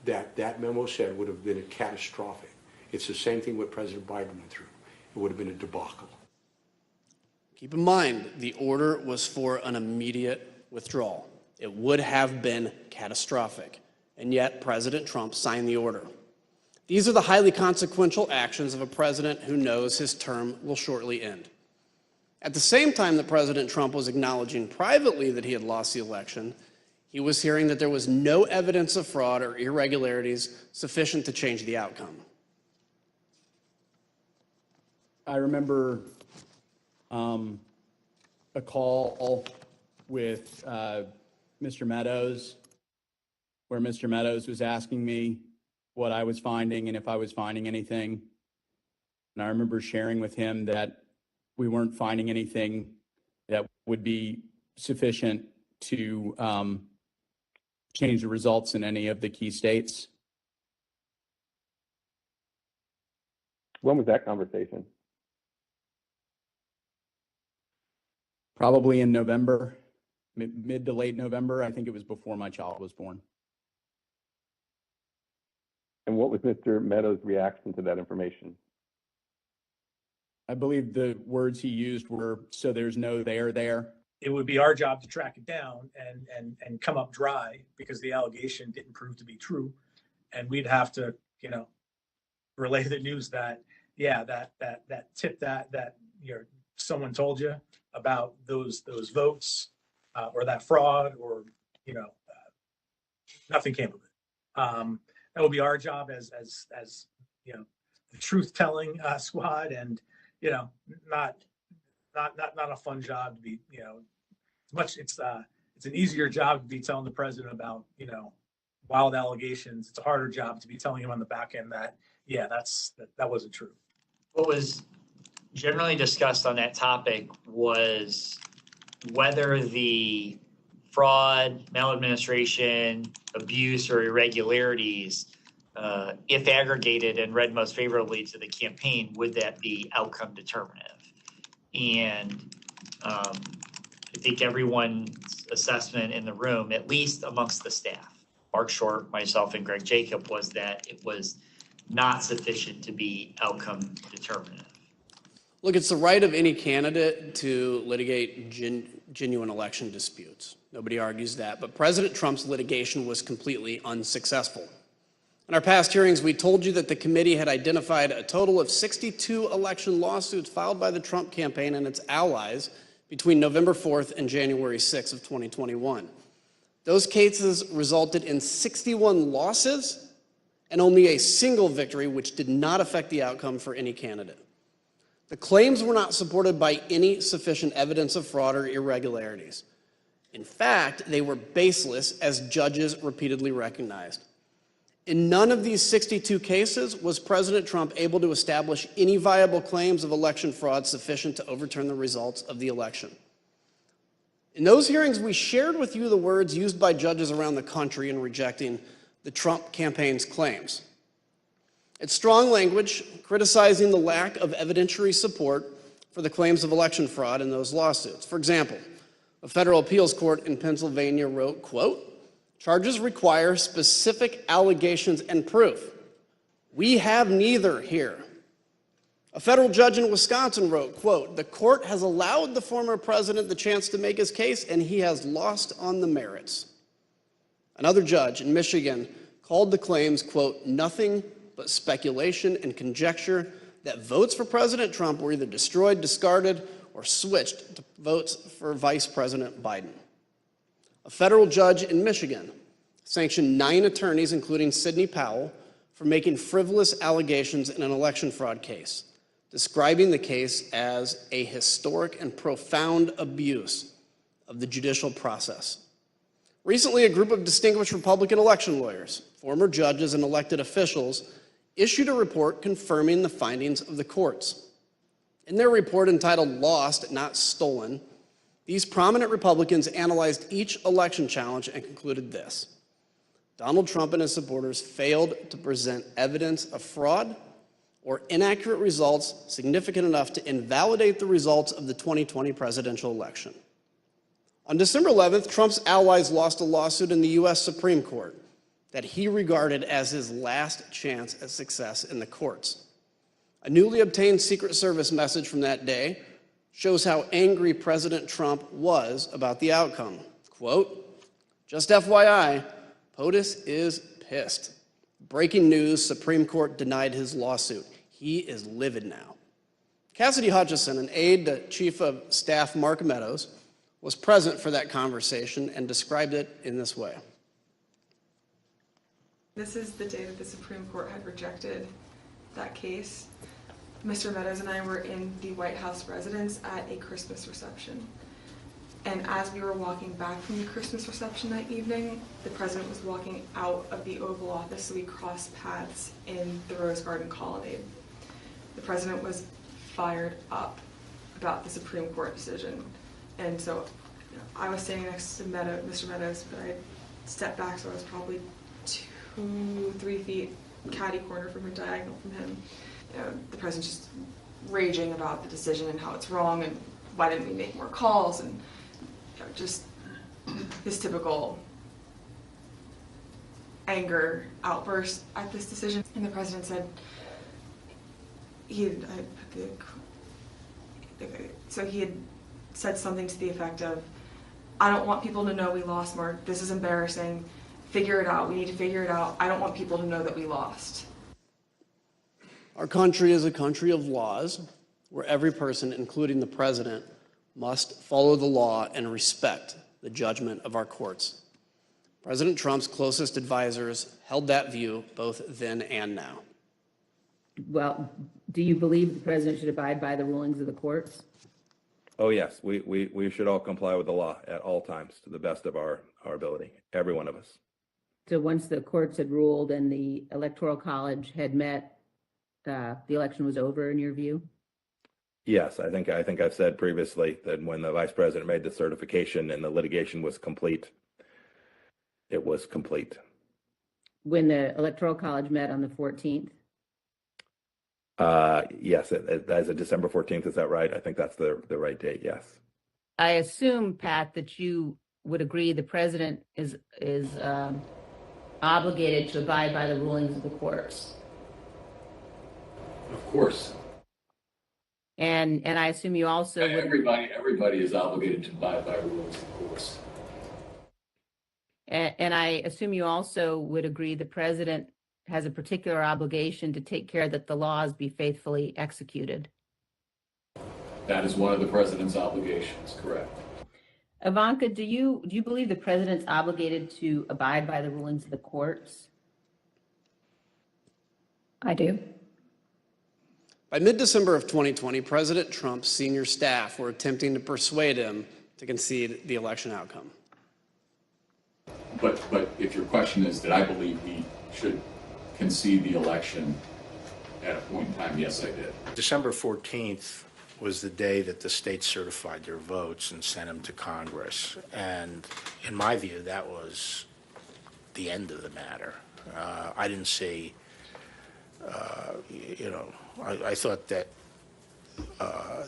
that memo said would have been catastrophic. It's the same thing what President Biden went through. It would have been a debacle. Keep in mind, the order was for an immediate withdrawal. It would have been catastrophic, and yet President Trump signed the order. These are the highly consequential actions of a president who knows his term will shortly end. At the same time that President Trump was acknowledging privately that he had lost the election, he was hearing that there was no evidence of fraud or irregularities sufficient to change the outcome. I remember a call with Mr. Meadows, where Mr. Meadows was asking me what I was finding and if I was finding anything. And I remember sharing with him that we weren't finding anything that would be sufficient to change the results in any of the key states. When was that conversation? Probably in November, mid to late November. I think it was before my child was born. And what was Mr. Meadows' reaction to that information? I believe the words he used were, "So there's no there." It would be our job to track it down and come up dry because the allegation didn't prove to be true. And we'd have to, relay the news that, yeah, that tip that someone told you about those votes or that fraud or, nothing came of it. That would be our job as the truth telling squad, and not a fun job to be, it's an easier job to be telling the president about, wild allegations. It's a harder job to be telling him on the back end that, yeah, that wasn't true. What was generally discussed on that topic was whether the fraud, maladministration, abuse, or irregularities, if aggregated and read most favorably to the campaign, would that be outcome determinative? And I think everyone's assessment in the room, at least amongst the staff, Mark Short, myself, and Greg Jacob, was that it was not sufficient to be outcome determinative. Look, it's the right of any candidate to litigate genuine election disputes. Nobody argues that, but President Trump's litigation was completely unsuccessful. In our past hearings, we told you that the committee had identified a total of 62 election lawsuits filed by the Trump campaign and its allies between November 4th and January 6th of 2021. Those cases resulted in 61 losses and only a single victory, which did not affect the outcome for any candidate. The claims were not supported by any sufficient evidence of fraud or irregularities. In fact, they were baseless, as judges repeatedly recognized. In none of these 62 cases was President Trump able to establish any viable claims of election fraud sufficient to overturn the results of the election. In those hearings, we shared with you the words used by judges around the country in rejecting the Trump campaign's claims. It's strong language criticizing the lack of evidentiary support for the claims of election fraud in those lawsuits. For example, a federal appeals court in Pennsylvania wrote, quote, "Charges require specific allegations and proof. We have neither here." A federal judge in Wisconsin wrote, quote, "The court has allowed the former president the chance to make his case, and he has lost on the merits." Another judge in Michigan called the claims, quote, "nothing but speculation and conjecture that votes for President Trump were either destroyed, discarded, or switched to votes for Vice President Biden." A federal judge in Michigan sanctioned 9 attorneys, including Sidney Powell, for making frivolous allegations in an election fraud case, describing the case as a historic and profound abuse of the judicial process. Recently, a group of distinguished Republican election lawyers, former judges, and elected officials issued a report confirming the findings of the courts. In their report entitled "Lost, Not Stolen," these prominent Republicans analyzed each election challenge and concluded this: Donald Trump and his supporters failed to present evidence of fraud or inaccurate results significant enough to invalidate the results of the 2020 presidential election. On December 11th, Trump's allies lost a lawsuit in the U.S. Supreme Court that he regarded as his last chance at success in the courts. A newly obtained Secret Service message from that day shows how angry President Trump was about the outcome. Quote, "Just FYI, POTUS is pissed. Breaking news, Supreme Court denied his lawsuit. He is livid now." Cassidy Hutchison, an aide to Chief of Staff Mark Meadows, was present for that conversation and described it in this way. This is the day that the Supreme Court had rejected that case. Mr. Meadows and I were in the White House residence at a Christmas reception. And as we were walking back from the Christmas reception that evening, the president was walking out of the Oval Office, so we crossed paths in the Rose Garden Colonnade. The president was fired up about the Supreme Court decision. And so I was standing next to Mr. Meadows, but I stepped back, so I was probably 2-3 feet catty corner from him, diagonal from him. The president's just raging about the decision and how it's wrong and why didn't we make more calls, and just his typical anger outburst at this decision. And the president said, he had said something to the effect of, "I don't want people to know we lost, Mark. This is embarrassing. Figure it out. We need to figure it out. I don't want people to know that we lost." Our country is a country of laws where every person, including the president, must follow the law and respect the judgment of our courts. President Trump's closest advisors held that view both then and now. Well, do you believe the president should abide by the rulings of the courts? Oh, yes, we should all comply with the law at all times to the best of our ability, every one of us. So once the courts had ruled and the Electoral College had met, the election was over in your view? Yes, I think I've said previously that when the vice president made the certification and the litigation was complete, it was complete. When the Electoral College met on the 14th? Yes, as of December 14th, is that right? I think that's the right date, yes. I assume, Pat, that you would agree the president is obligated to abide by the rulings of the courts. Of course. And I assume you also would... Everybody is obligated to abide by rules, of course. And I assume you also would agree the president has a particular obligation to take care that the laws be faithfully executed. That is one of the president's obligations, correct. Ivanka, do you believe the president's obligated to abide by the rulings of the courts? I do. By mid-December of 2020, President Trump's senior staff were attempting to persuade him to concede the election outcome. But if your question is, did I believe he should concede the election at a point in time, yes, I did. December 14th was the day that the states certified their votes and sent them to Congress. And in my view, that was the end of the matter. I didn't see, I thought that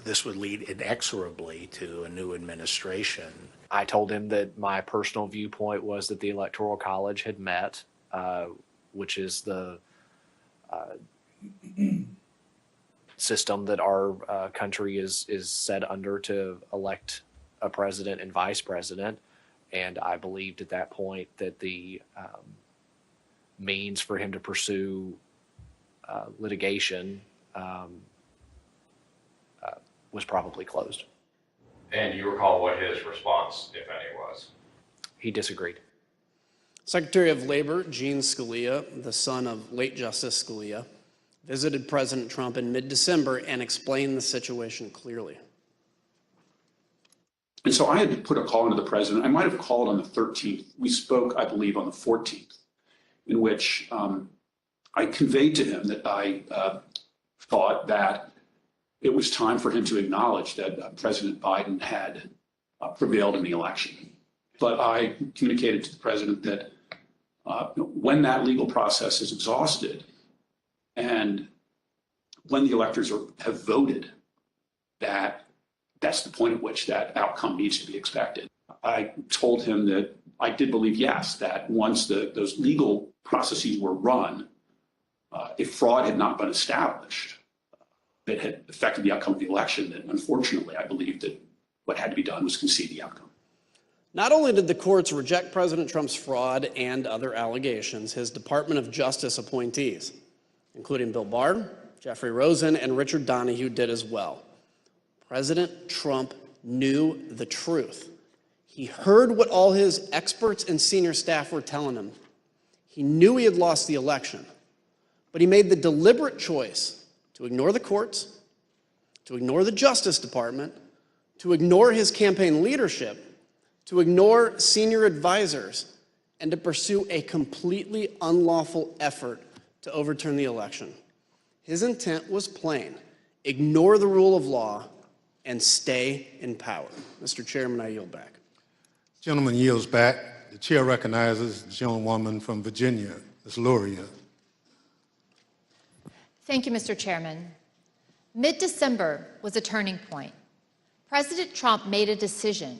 this would lead inexorably to a new administration. I told him that my personal viewpoint was that the Electoral College had met, which is the system that our country is set under to elect a president and vice president. And I believed at that point that the means for him to pursue litigation was probably closed. And do you recall what his response, if any, was? He disagreed. Secretary of Labor Gene Scalia, the son of late Justice Scalia, visited President Trump in mid-December and explained the situation clearly. And so I had to put a call into the president. I might have called on the 13th. We spoke, I believe, on the 14th, in which I conveyed to him that I thought that it was time for him to acknowledge that President Biden had prevailed in the election. But I communicated to the president that when that legal process is exhausted and when the electors have voted, that's the point at which that outcome needs to be expected. I told him that I did believe, yes, that once those legal processes were run, if fraud had not been established, that had affected the outcome of the election, that unfortunately, I believe that what had to be done was concede the outcome. Not only did the courts reject President Trump's fraud and other allegations, his Department of Justice appointees, including Bill Barr, Jeffrey Rosen, and Richard Donahue, did as well. President Trump knew the truth. He heard what all his experts and senior staff were telling him. He knew he had lost the election, but he made the deliberate choice to ignore the courts, to ignore the Justice Department, to ignore his campaign leadership, to ignore senior advisors, and to pursue a completely unlawful effort to overturn the election. His intent was plain: ignore the rule of law and stay in power. Mr. Chairman, I yield back. Gentleman yields back. The chair recognizes the gentlewoman from Virginia, Ms. Luria. Thank you, Mr. Chairman. Mid-December was a turning point. President Trump made a decision,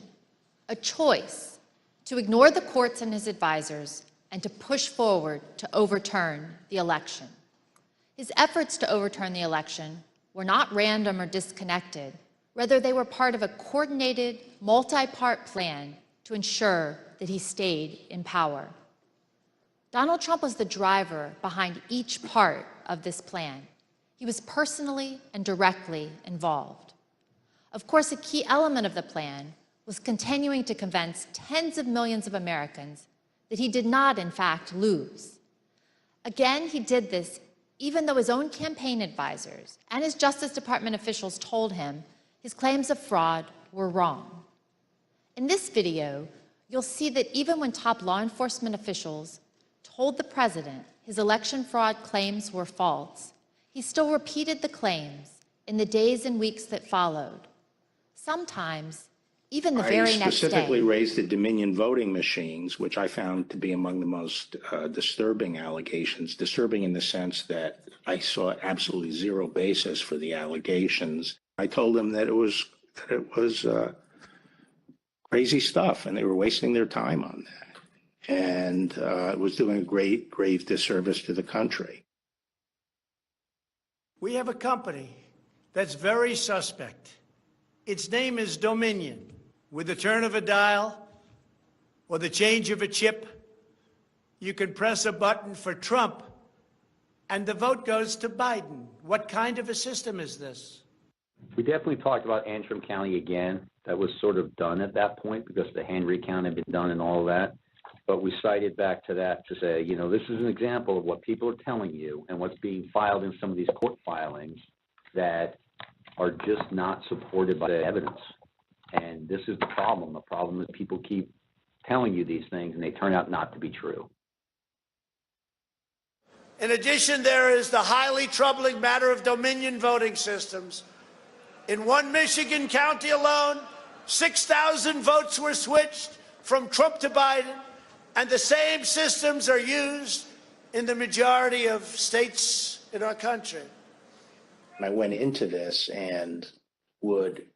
a choice, to ignore the courts and his advisors and to push forward to overturn the election. His efforts to overturn the election were not random or disconnected. Rather, they were part of a coordinated, multi-part plan to ensure that he stayed in power. Donald Trump was the driver behind each part of this plan. He was personally and directly involved. Of course, a key element of the plan was continuing to convince tens of millions of Americans that he did not, in fact, lose. Again, he did this even though his own campaign advisors and his Justice Department officials told him his claims of fraud were wrong. In this video, you'll see that even when top law enforcement officials told the president his election fraud claims were false, he still repeated the claims in the days and weeks that followed. Sometimes, even the very next day. I specifically raised the Dominion voting machines, which I found to be among the most disturbing allegations. Disturbing in the sense that I saw absolutely zero basis for the allegations. I told them that it was crazy stuff, and they were wasting their time on that, and it was doing a grave disservice to the country. We have a company that's very suspect. Its name is Dominion. With the turn of a dial or the change of a chip, you can press a button for Trump and the vote goes to Biden. What kind of a system is this? We definitely talked about Antrim County again. That was sort of done at that point because the hand recount had been done and all of that. But we cited back to that to say, you know, this is an example of what people are telling you and what's being filed in some of these court filings that are just not supported by the evidence. And this is the problem. The problem is people keep telling you these things and they turn out not to be true. In addition, there is the highly troubling matter of Dominion voting systems. In one Michigan county alone, 6,000 votes were switched from Trump to Biden, and the same systems are used in the majority of states in our country. I went into this and would,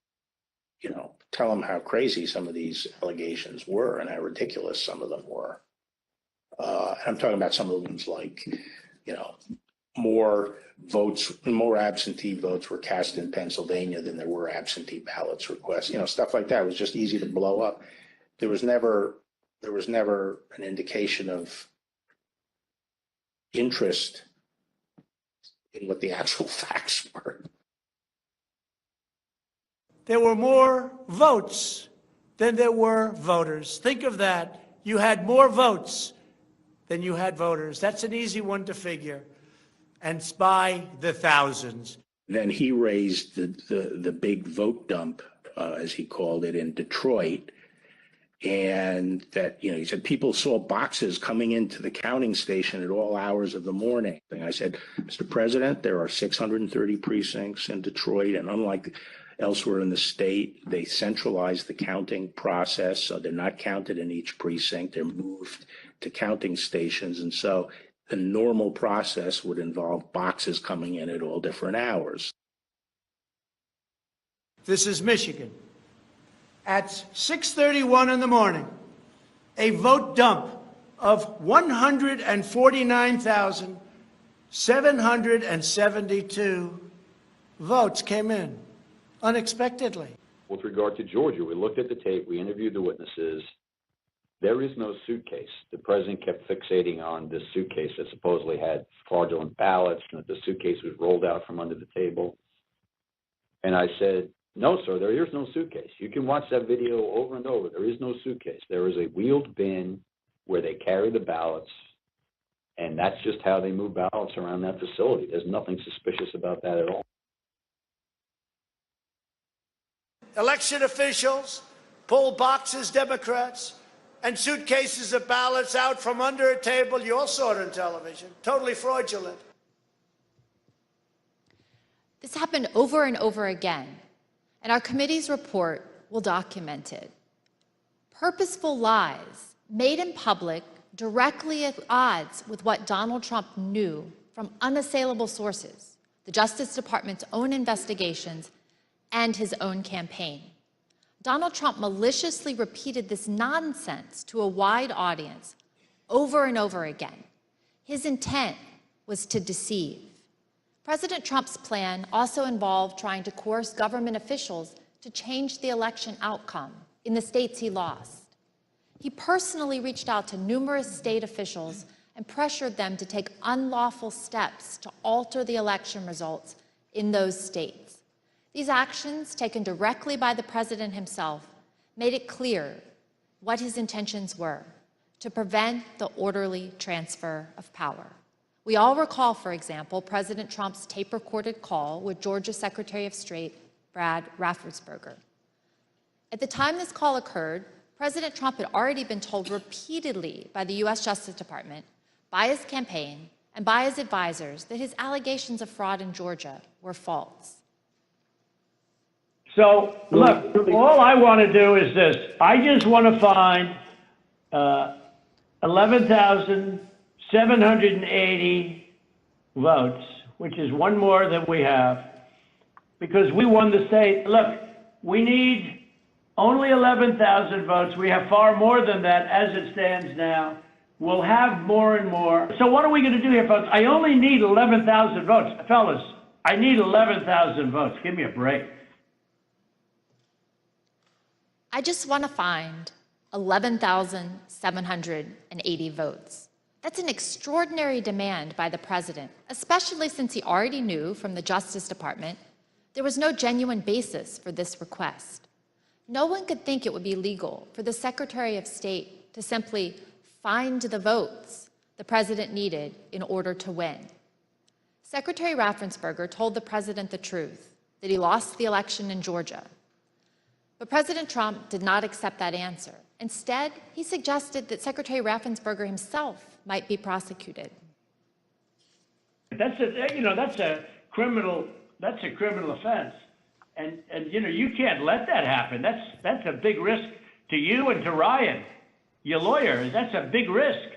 you know, tell them how crazy some of these allegations were and how ridiculous some of them were. I'm talking about some of them like, you know, more absentee votes were cast in Pennsylvania than there were absentee ballots requests. You know, stuff like that was just easy to blow up. There was never an indication of interest in what the actual facts were. There were more votes than there were voters. Think of that. You had more votes than you had voters. That's an easy one to figure. And it's by the thousands. Then he raised the big vote dump, as he called it, in Detroit. And that, you know, he said people saw boxes coming into the counting station at all hours of the morning. And I said, Mr. President, there are 630 precincts in Detroit, and unlike elsewhere in the state, they centralized the counting process, so they're not counted in each precinct. They're moved to counting stations, and so the normal process would involve boxes coming in at all different hours. This is Michigan. At 6:31 in the morning, a vote dump of 149,772 votes came in unexpectedly. With regard to Georgia, we looked at the tape, we interviewed the witnesses. There is no suitcase. The president kept fixating on this suitcase that supposedly had fraudulent ballots and that the suitcase was rolled out from under the table. And I said, no, sir, there is no suitcase. You can watch that video over and over. There is no suitcase. There is a wheeled bin where they carry the ballots, and that's just how they move ballots around that facility. There's nothing suspicious about that at all. Election officials pull boxes, Democrats, and suitcases of ballots out from under a table. You all saw it on television. Totally fraudulent. This happened over and over again, and our committee's report will document it. Purposeful lies made in public directly at odds with what Donald Trump knew from unassailable sources, the Justice Department's own investigations, and his own campaign. Donald Trump maliciously repeated this nonsense to a wide audience over and over again. His intent was to deceive. President Trump's plan also involved trying to coerce government officials to change the election outcome in the states he lost. He personally reached out to numerous state officials and pressured them to take unlawful steps to alter the election results in those states. These actions, taken directly by the president himself, made it clear what his intentions were: to prevent the orderly transfer of power. We all recall, for example, President Trump's tape-recorded call with Georgia Secretary of State Brad Raffensperger. At the time this call occurred, President Trump had already been told repeatedly by the U.S. Justice Department, by his campaign, and by his advisors that his allegations of fraud in Georgia were false. So, look, all I want to do is this. I just want to find 11,780 votes, which is one more than we have, because we won the state. Look, we need only 11,000 votes. We have far more than that as it stands now. We'll have more and more. So what are we going to do here, folks? I only need 11,000 votes. Fellas, I need 11,000 votes. Give me a break. I just want to find 11,780 votes. That's an extraordinary demand by the president, especially since he already knew from the Justice Department there was no genuine basis for this request. No one could think it would be legal for the Secretary of State to simply find the votes the president needed in order to win. Secretary Raffensperger told the president the truth, that he lost the election in Georgia. But President Trump did not accept that answer. Instead, he suggested that Secretary Raffensperger himself might be prosecuted. That's a criminal offense. And you can't let that happen. That's a big risk to you and to Ryan, your lawyer. That's a big risk.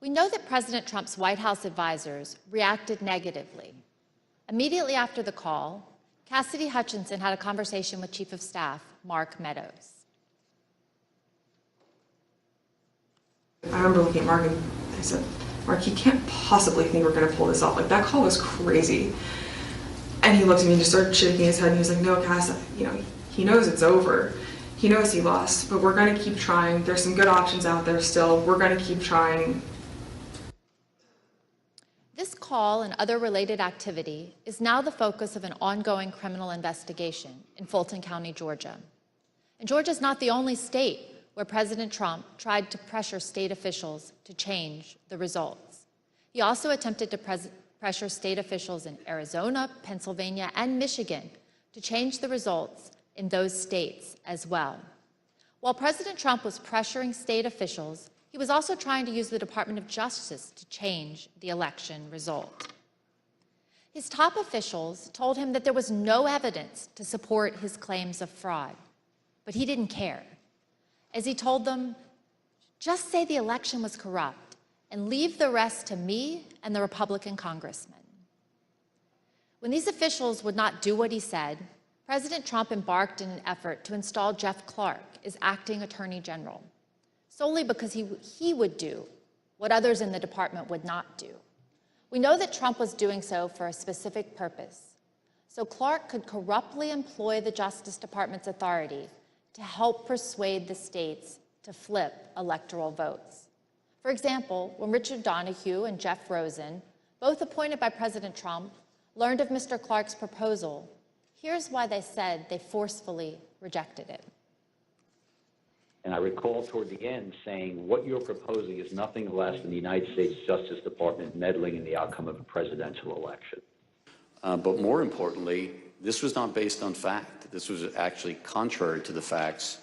We know that President Trump's White House advisors reacted negatively. Immediately after the call, Cassidy Hutchinson had a conversation with Chief of Staff Mark Meadows. I remember looking at Mark and I said, Mark, you can't possibly think we're going to pull this off. Like, that call was crazy. And he looked at me and just started shaking his head, and he was like, no, Cass, he knows it's over. He knows he lost, but we're going to keep trying. There's some good options out there still. We're going to keep trying. This call and other related activity is now the focus of an ongoing criminal investigation in Fulton County, Georgia. And Georgia is not the only state where President Trump tried to pressure state officials to change the results. He also attempted to pressure state officials in Arizona, Pennsylvania, and Michigan to change the results in those states as well. While President Trump was pressuring state officials, he was also trying to use the Department of Justice to change the election result. His top officials told him that there was no evidence to support his claims of fraud, but he didn't care. As he told them, just say the election was corrupt and leave the rest to me and the Republican congressmen. When these officials would not do what he said, President Trump embarked in an effort to install Jeff Clark as acting attorney general, solely because he would do what others in the department would not do. We know that Trump was doing so for a specific purpose, so Clark could corruptly employ the Justice Department's authority to help persuade the states to flip electoral votes. For example, when Richard Donahue and Jeff Rosen, both appointed by President Trump, learned of Mr. Clark's proposal, here's why they said they forcefully rejected it. And I recall toward the end saying, what you're proposing is nothing less than the United States Justice Department meddling in the outcome of a presidential election. But more importantly, this was not based on fact. This was actually contrary to the facts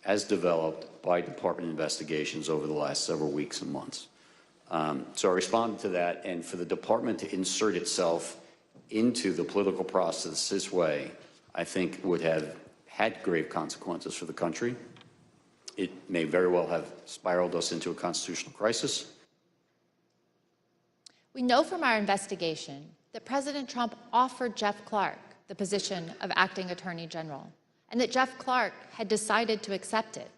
as developed by department investigations over the last several weeks and months. So I responded to that, and for the department to insert itself into the political process this way, I think would have had grave consequences for the country. It may very well have spiraled us into a constitutional crisis. We know from our investigation that President Trump offered Jeff Clark the position of acting attorney general, and that Jeff Clark had decided to accept it.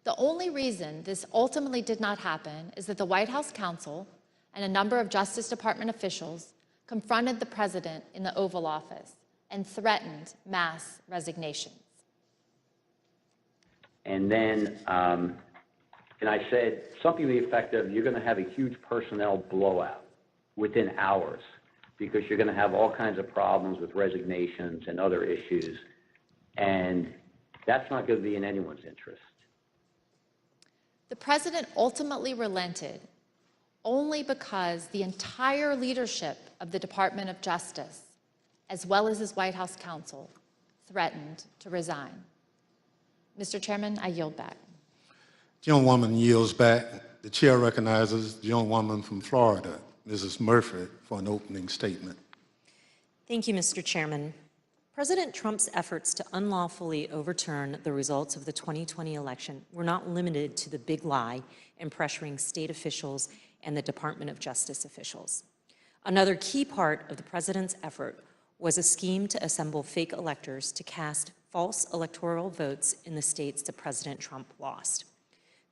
The only reason this ultimately did not happen is that the White House counsel and a number of Justice Department officials confronted the president in the Oval Office and threatened mass resignations. And then, and I said something to the effect of, you're going to have a huge personnel blowout within hours because you're going to have all kinds of problems with resignations and other issues. And that's not going to be in anyone's interest. The president ultimately relented only because the entire leadership of the Department of Justice, as well as his White House counsel, threatened to resign. Mr. Chairman, I yield back. Gentlewoman yields back. The chair recognizes the gentlewoman from Florida, Mrs. Murphy, for an opening statement. Thank you, Mr. Chairman. President Trump's efforts to unlawfully overturn the results of the 2020 election were not limited to the big lie and pressuring state officials and the Department of Justice officials. Another key part of the president's effort was a scheme to assemble fake electors to cast false electoral votes in the states that President Trump lost.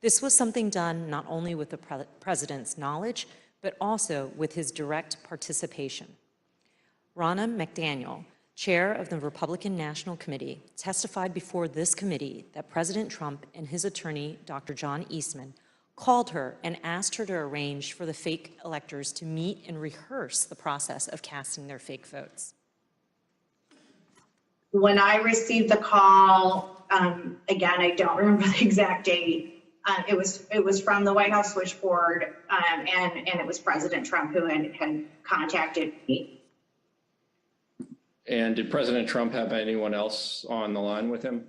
This was something done not only with the president's knowledge, but also with his direct participation. Ronna McDaniel, chair of the Republican National Committee, testified before this committee that President Trump and his attorney, Dr. John Eastman, called her and asked her to arrange for the fake electors to meet and rehearse the process of casting their fake votes. When I received the call, again, I don't remember the exact date. It was from the White House switchboard, and it was President Trump who had contacted me. And did President Trump have anyone else on the line with him?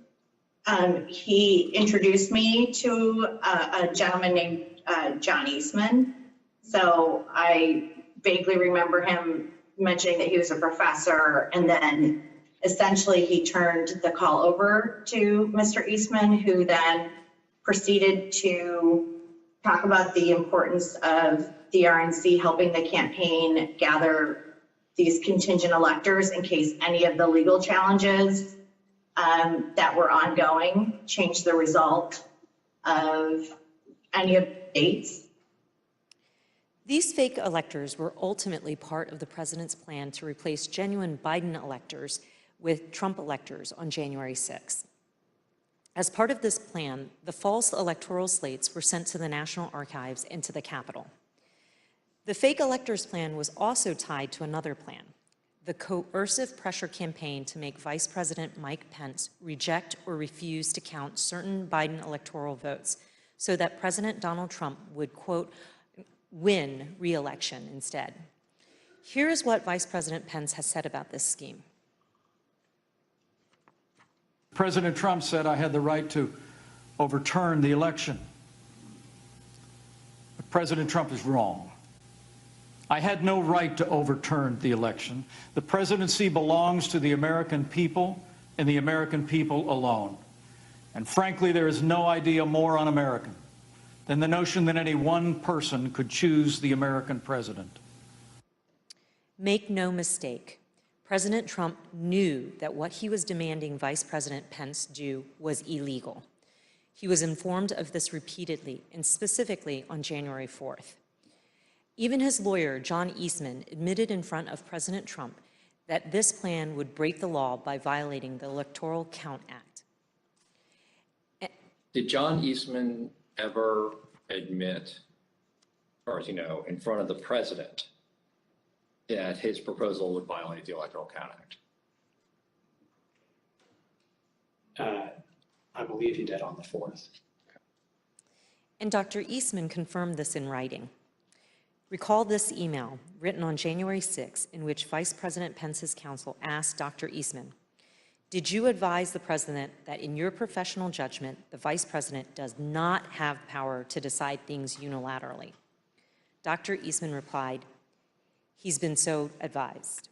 He introduced me to a gentleman named John Eastman. So I vaguely remember him mentioning that he was a professor, and then essentially he turned the call over to Mr. Eastman, who then proceeded to talk about the importance of the RNC helping the campaign gather these contingent electors in case any of the legal challenges that were ongoing changed the result of any of the states. These fake electors were ultimately part of the president's plan to replace genuine Biden electors with Trump electors on January 6th. As part of this plan, the false electoral slates were sent to the National Archives and to the Capitol. The fake electors plan was also tied to another plan, the coercive pressure campaign to make Vice President Mike Pence reject or refuse to count certain Biden electoral votes so that President Donald Trump would, quote, win re-election instead. Here is what Vice President Pence has said about this scheme. President Trump said I had the right to overturn the election. But President Trump is wrong. I had no right to overturn the election. The presidency belongs to the American people and the American people alone. And frankly, there is no idea more un-American than the notion that any one person could choose the American president. Make no mistake. President Trump knew that what he was demanding Vice President Pence do was illegal. He was informed of this repeatedly, and specifically on January 4th. Even his lawyer, John Eastman, admitted in front of President Trump that this plan would break the law by violating the Electoral Count Act. Did John Eastman ever admit, as far as you know, in front of the president, that his proposal would violate the Electoral Count Act? I believe he did on the 4th. And Dr. Eastman confirmed this in writing. Recall this email written on January 6, in which Vice President Pence's counsel asked Dr. Eastman, "Did you advise the president that in your professional judgment, the vice president does not have power to decide things unilaterally?" Dr. Eastman replied, "He's been so advised."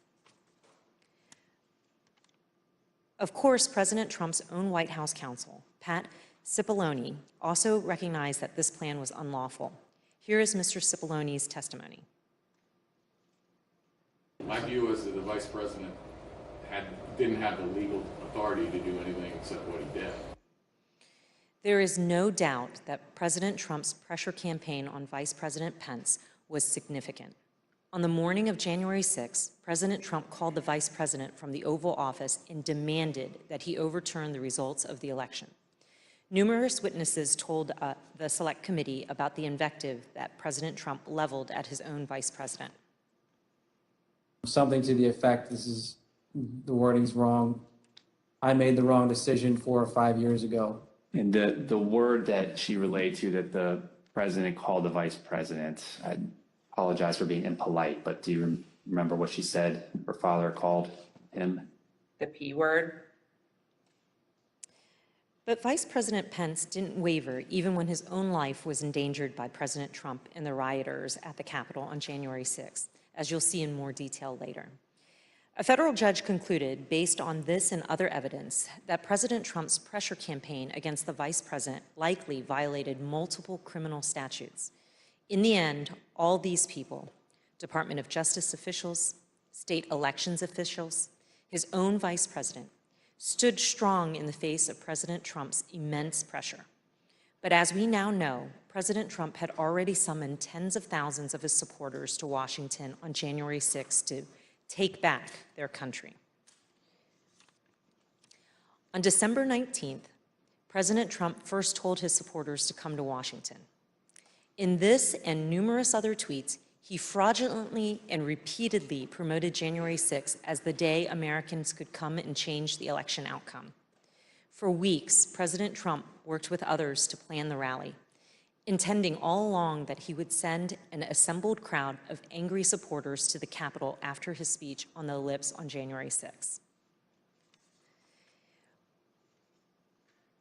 Of course, President Trump's own White House counsel, Pat Cipollone, also recognized that this plan was unlawful. Here is Mr. Cipollone's testimony. My view is that the vice president didn't have the legal authority to do anything except what he did. There is no doubt that President Trump's pressure campaign on Vice President Pence was significant. On the morning of January 6, President Trump called the vice president from the Oval Office and demanded that he overturn the results of the election. Numerous witnesses told the Select Committee about the invective that President Trump leveled at his own vice president. Something to the effect, the wording's wrong. I made the wrong decision 4 or 5 years ago. And the word that she relayed to that the president called the vice president, I apologize for being impolite, but do you remember what she said her father called him? The P word. But Vice President Pence didn't waver even when his own life was endangered by President Trump and the rioters at the Capitol on January 6th, as you'll see in more detail later. A federal judge concluded, based on this and other evidence, that President Trump's pressure campaign against the vice president likely violated multiple criminal statutes. In the end, all these people, Department of Justice officials, state elections officials, his own vice president, stood strong in the face of President Trump's immense pressure. But as we now know, President Trump had already summoned tens of thousands of his supporters to Washington on January 6th to take back their country. On December 19th, President Trump first told his supporters to come to Washington. In this and numerous other tweets, he fraudulently and repeatedly promoted January 6th as the day Americans could come and change the election outcome. For weeks, President Trump worked with others to plan the rally, intending all along that he would send an assembled crowd of angry supporters to the Capitol after his speech on the ellipse on January 6th.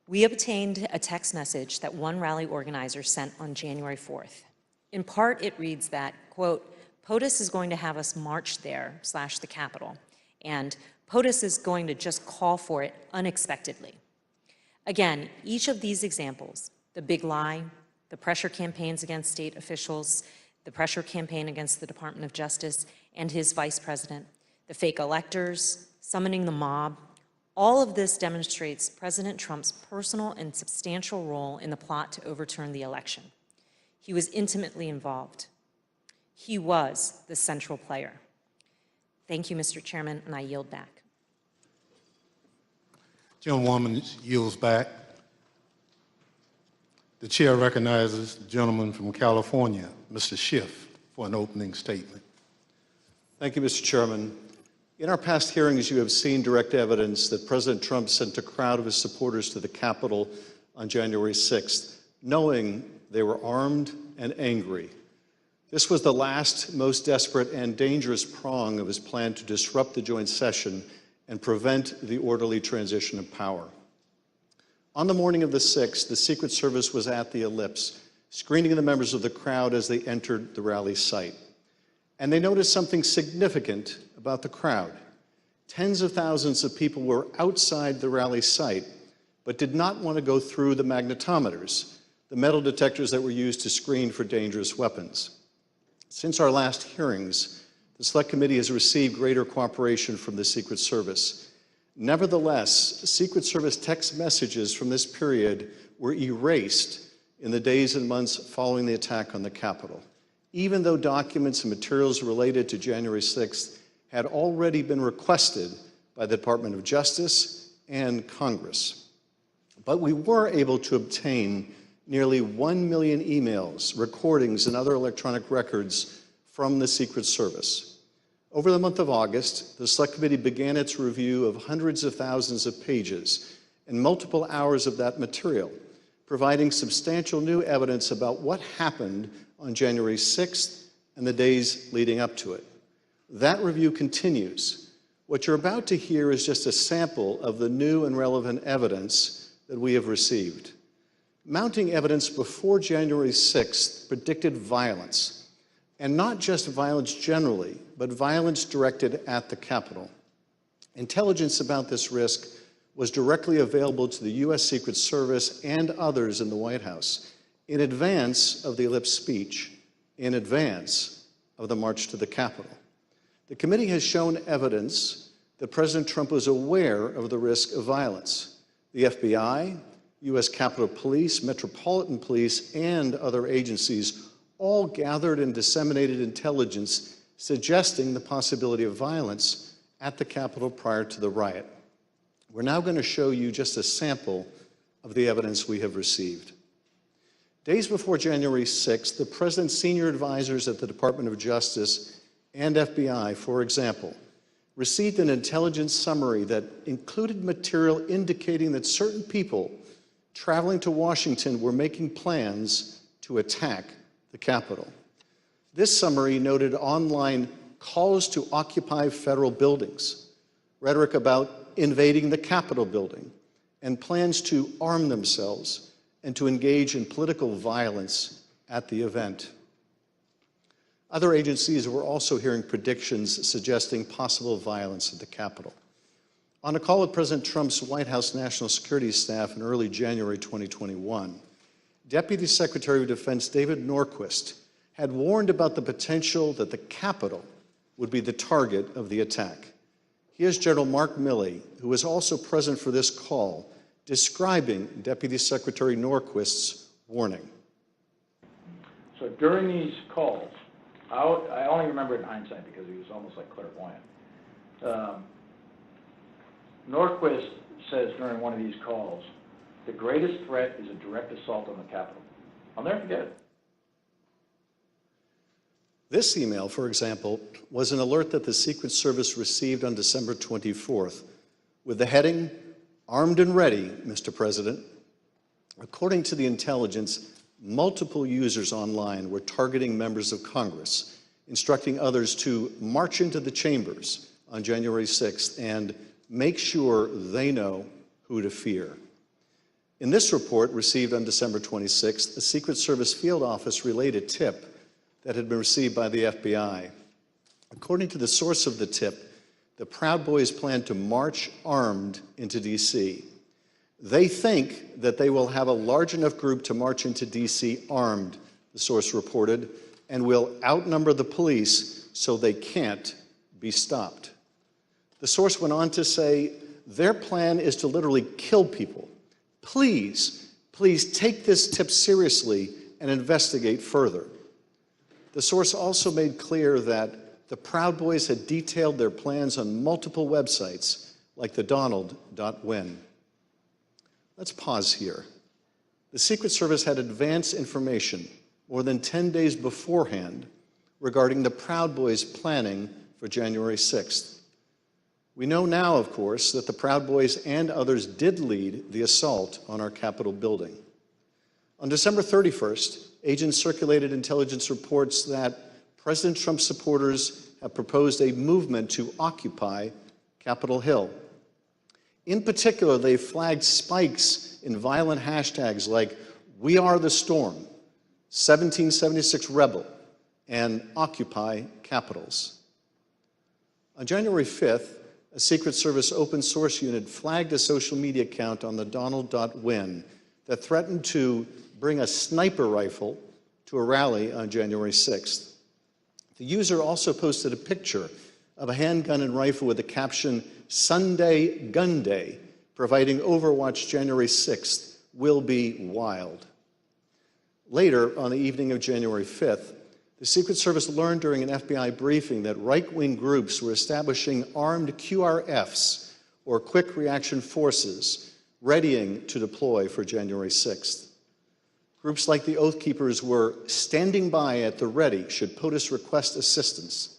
We obtained a text message that one rally organizer sent on January 4th. In part, it reads that, quote, POTUS is going to have us march there / the Capitol, and POTUS is going to just call for it unexpectedly. Again, each of these examples, the big lie, the pressure campaigns against state officials, the pressure campaign against the Department of Justice and his vice president, the fake electors, summoning the mob, all of this demonstrates President Trump's personal and substantial role in the plot to overturn the election. He was intimately involved. He was the central player. Thank you, Mr. Chairman, and I yield back. Gentlewoman yields back. The chair recognizes the gentleman from California, Mr. Schiff, for an opening statement. Thank you, Mr. Chairman. In our past hearings, you have seen direct evidence that President Trump sent a crowd of his supporters to the Capitol on January 6th, knowing they were armed and angry. This was the last, most desperate and dangerous prong of his plan to disrupt the joint session and prevent the orderly transition of power. On the morning of the 6th, the Secret Service was at the ellipse, screening the members of the crowd as they entered the rally site. And they noticed something significant about the crowd. Tens of thousands of people were outside the rally site, but did not want to go through the magnetometers, the metal detectors that were used to screen for dangerous weapons. Since our last hearings, the Select Committee has received greater cooperation from the Secret Service. Nevertheless, Secret Service text messages from this period were erased in the days and months following the attack on the Capitol. even though documents and materials related to January 6th had already been requested by the Department of Justice and Congress. But we were able to obtain nearly 1 million emails, recordings, and other electronic records from the Secret Service. Over the month of August, the Select Committee began its review of hundreds of thousands of pages and multiple hours of that material, providing substantial new evidence about what happened on January 6th and the days leading up to it. That review continues. What you're about to hear is just a sample of the new and relevant evidence that we have received. Mounting evidence before January 6th predicted violence, and not just violence generally, but violence directed at the Capitol. Intelligence about this risk was directly available to the U.S. Secret Service and others in the White House in advance of the ellipse speech, in advance of the march to the Capitol. The committee has shown evidence that President Trump was aware of the risk of violence. The FBI, U.S. Capitol Police, Metropolitan Police, and other agencies all gathered and disseminated intelligence suggesting the possibility of violence at the Capitol prior to the riot. We're now going to show you just a sample of the evidence we have received. Days before January 6th, the President's senior advisors at the Department of Justice and FBI, for example, received an intelligence summary that included material indicating that certain people traveling to Washington were making plans to attack the Capitol. This summary noted online calls to occupy federal buildings, rhetoric about invading the Capitol building, and plans to arm themselves and to engage in political violence at the event. Other agencies were also hearing predictions suggesting possible violence at the Capitol. On a call with President Trump's White House National Security Staff in early January 2021, Deputy Secretary of Defense David Norquist had warned about the potential that the Capitol would be the target of the attack. Here's General Mark Milley, who was also present for this call, describing Deputy Secretary Norquist's warning. So during these calls, I only remember it in hindsight because he was almost like clairvoyant. Norquist says during one of these calls, the greatest threat is a direct assault on the Capitol. I'll never forget it. This email, for example, was an alert that the Secret Service received on December 24th with the heading, "Armed and Ready, Mr. President." According to the intelligence, multiple users online were targeting members of Congress, instructing others to march into the chambers on January 6th and make sure they know who to fear. In this report, received on December 26th, a Secret Service field office relayed a tip that had been received by the FBI. According to the source of the tip, the Proud Boys plan to march armed into D.C. They think that they will have a large enough group to march into D.C. armed, the source reported, and will outnumber the police so they can't be stopped. The source went on to say, their plan is to literally kill people. Please take this tip seriously and investigate further. The source also made clear that the Proud Boys had detailed their plans on multiple websites, like the Donald.win. Let's pause here. The Secret Service had advance information more than 10 days beforehand regarding the Proud Boys planning for January 6th. We know now, of course, that the Proud Boys and others did lead the assault on our Capitol building. On December 31st, agents circulated intelligence reports that President Trump's supporters have proposed a movement to occupy Capitol Hill. In particular, they flagged spikes in violent hashtags like "We Are the Storm," 1776 Rebel, and Occupy Capitals. On January 5th, a Secret Service open source unit flagged a social media account on the Donald.win that threatened to bring a sniper rifle to a rally on January 6th. The user also posted a picture of a handgun and rifle with the caption, "Sunday Gun Day," providing Overwatch January 6th will be wild. Later, on the evening of January 5th, The Secret Service learned during an FBI briefing that right-wing groups were establishing armed QRFs, or Quick Reaction Forces, readying to deploy for January 6th. Groups like the Oath Keepers were standing by at the ready should POTUS request assistance.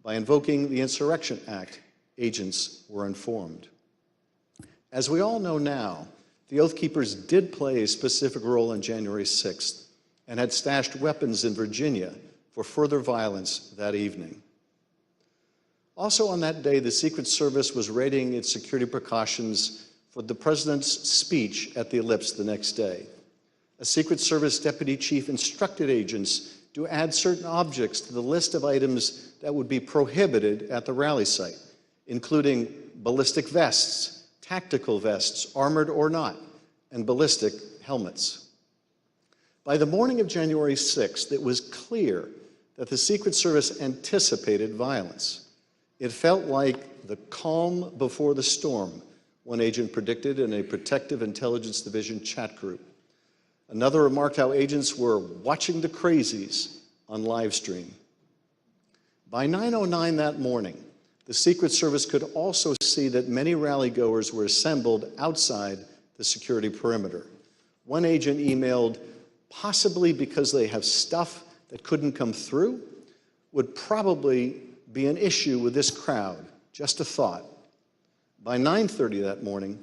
By invoking the Insurrection Act, agents were informed. As we all know now, the Oath Keepers did play a specific role on January 6th and had stashed weapons in Virginia for further violence that evening. Also on that day, the Secret Service was readying its security precautions for the President's speech at the Ellipse the next day. A Secret Service deputy chief instructed agents to add certain objects to the list of items that would be prohibited at the rally site, including ballistic vests, tactical vests, armored or not, and ballistic helmets. By the morning of January 6th, it was clear that the Secret Service anticipated violence. It felt like the calm before the storm, one agent predicted in a Protective Intelligence Division chat group. Another remarked how agents were watching the crazies on live stream. By 9:09 that morning, the Secret Service could also see that many rally-goers were assembled outside the security perimeter. One agent emailed, possibly because they have stuff that couldn't come through, would probably be an issue with this crowd. Just a thought. By 9:30 that morning,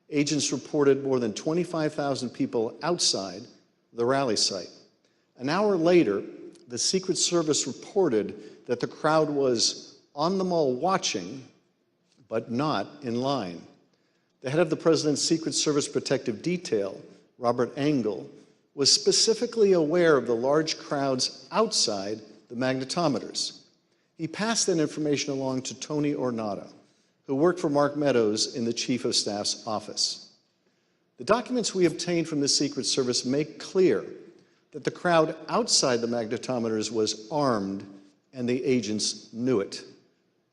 agents reported more than 25,000 people outside the rally site. An hour later, the Secret Service reported that the crowd was on the mall watching, but not in line. The head of the President's Secret Service Protective Detail, Robert Engel, was specifically aware of the large crowds outside the magnetometers. He passed that information along to Tony Ornato, who worked for Mark Meadows in the Chief of Staff's office. The documents we obtained from the Secret Service make clear that the crowd outside the magnetometers was armed and the agents knew it.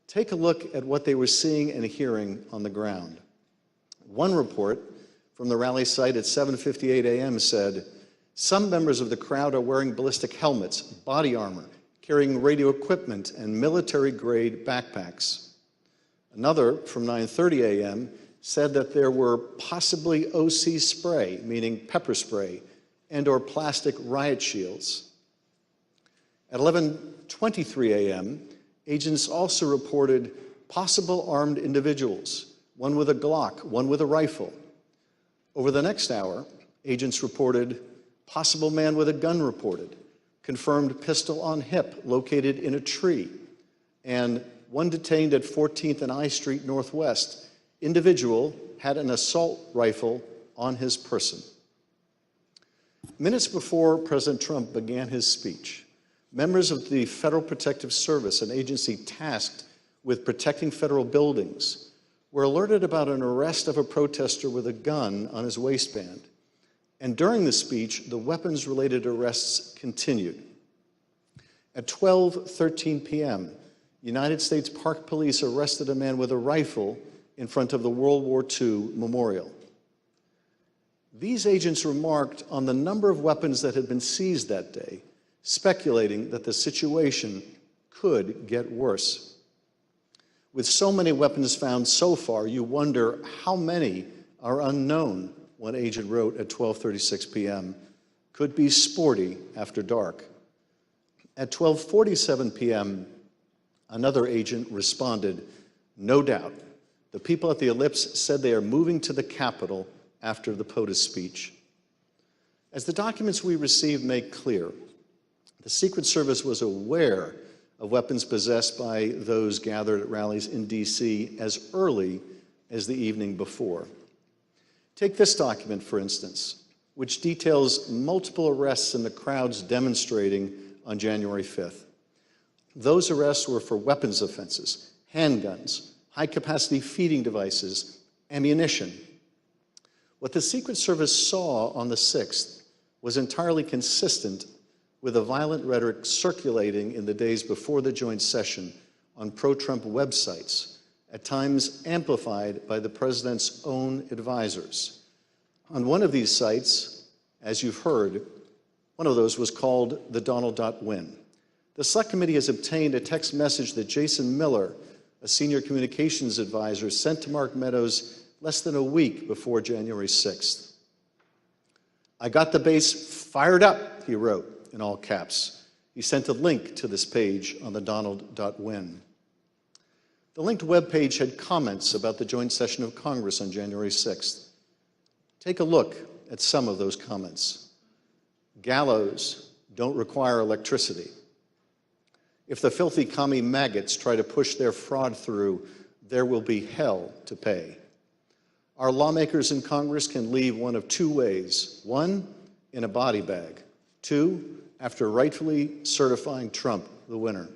Take a look at what they were seeing and hearing on the ground. One report from the rally site at 7:58 a.m. said, some members of the crowd are wearing ballistic helmets, body armor, carrying radio equipment, and military-grade backpacks. Another, from 9:30 a.m., said that there were possibly OC spray, meaning pepper spray, and or plastic riot shields. At 11:23 a.m., agents also reported possible armed individuals, one with a Glock, one with a rifle. Over the next hour, agents reported possible man with a gun reported, confirmed pistol on hip located in a tree, and one detained at 14th and I Street Northwest. Individual had an assault rifle on his person. Minutes before President Trump began his speech, members of the Federal Protective Service, an agency tasked with protecting federal buildings, were alerted about an arrest of a protester with a gun on his waistband. And during the speech, the weapons-related arrests continued. At 12:13 p.m., United States Park Police arrested a man with a rifle in front of the World War II memorial. These agents remarked on the number of weapons that had been seized that day, speculating that the situation could get worse. With so many weapons found so far, you wonder how many are unknown, one agent wrote at 12:36 p.m. Could be sporty after dark. At 12:47 p.m., another agent responded, no doubt. The people at the Ellipse said they are moving to the Capitol after the POTUS speech. As the documents we received make clear, the Secret Service was aware of weapons possessed by those gathered at rallies in D.C. as early as the evening before. Take this document, for instance, which details multiple arrests in the crowds demonstrating on January 5th. Those arrests were for weapons offenses, handguns, high-capacity feeding devices, ammunition. What the Secret Service saw on the 6th was entirely consistent with the violent rhetoric circulating in the days before the joint session on pro-Trump websites, at times amplified by the president's own advisors. On one of these sites, as you've heard, one of those was called the Donald.win. The Select Committee has obtained a text message that Jason Miller, a senior communications advisor, sent to Mark Meadows less than a week before January 6th. "I got the base fired up," he wrote in all caps. He sent a link to this page on the Donald.win. The linked web page had comments about the joint session of Congress on January 6th. Take a look at some of those comments. "Gallows don't require electricity. If the filthy commie maggots try to push their fraud through, there will be hell to pay. Our lawmakers in Congress can leave one of two ways. One, in a body bag. Two, after rightfully certifying Trump the winner."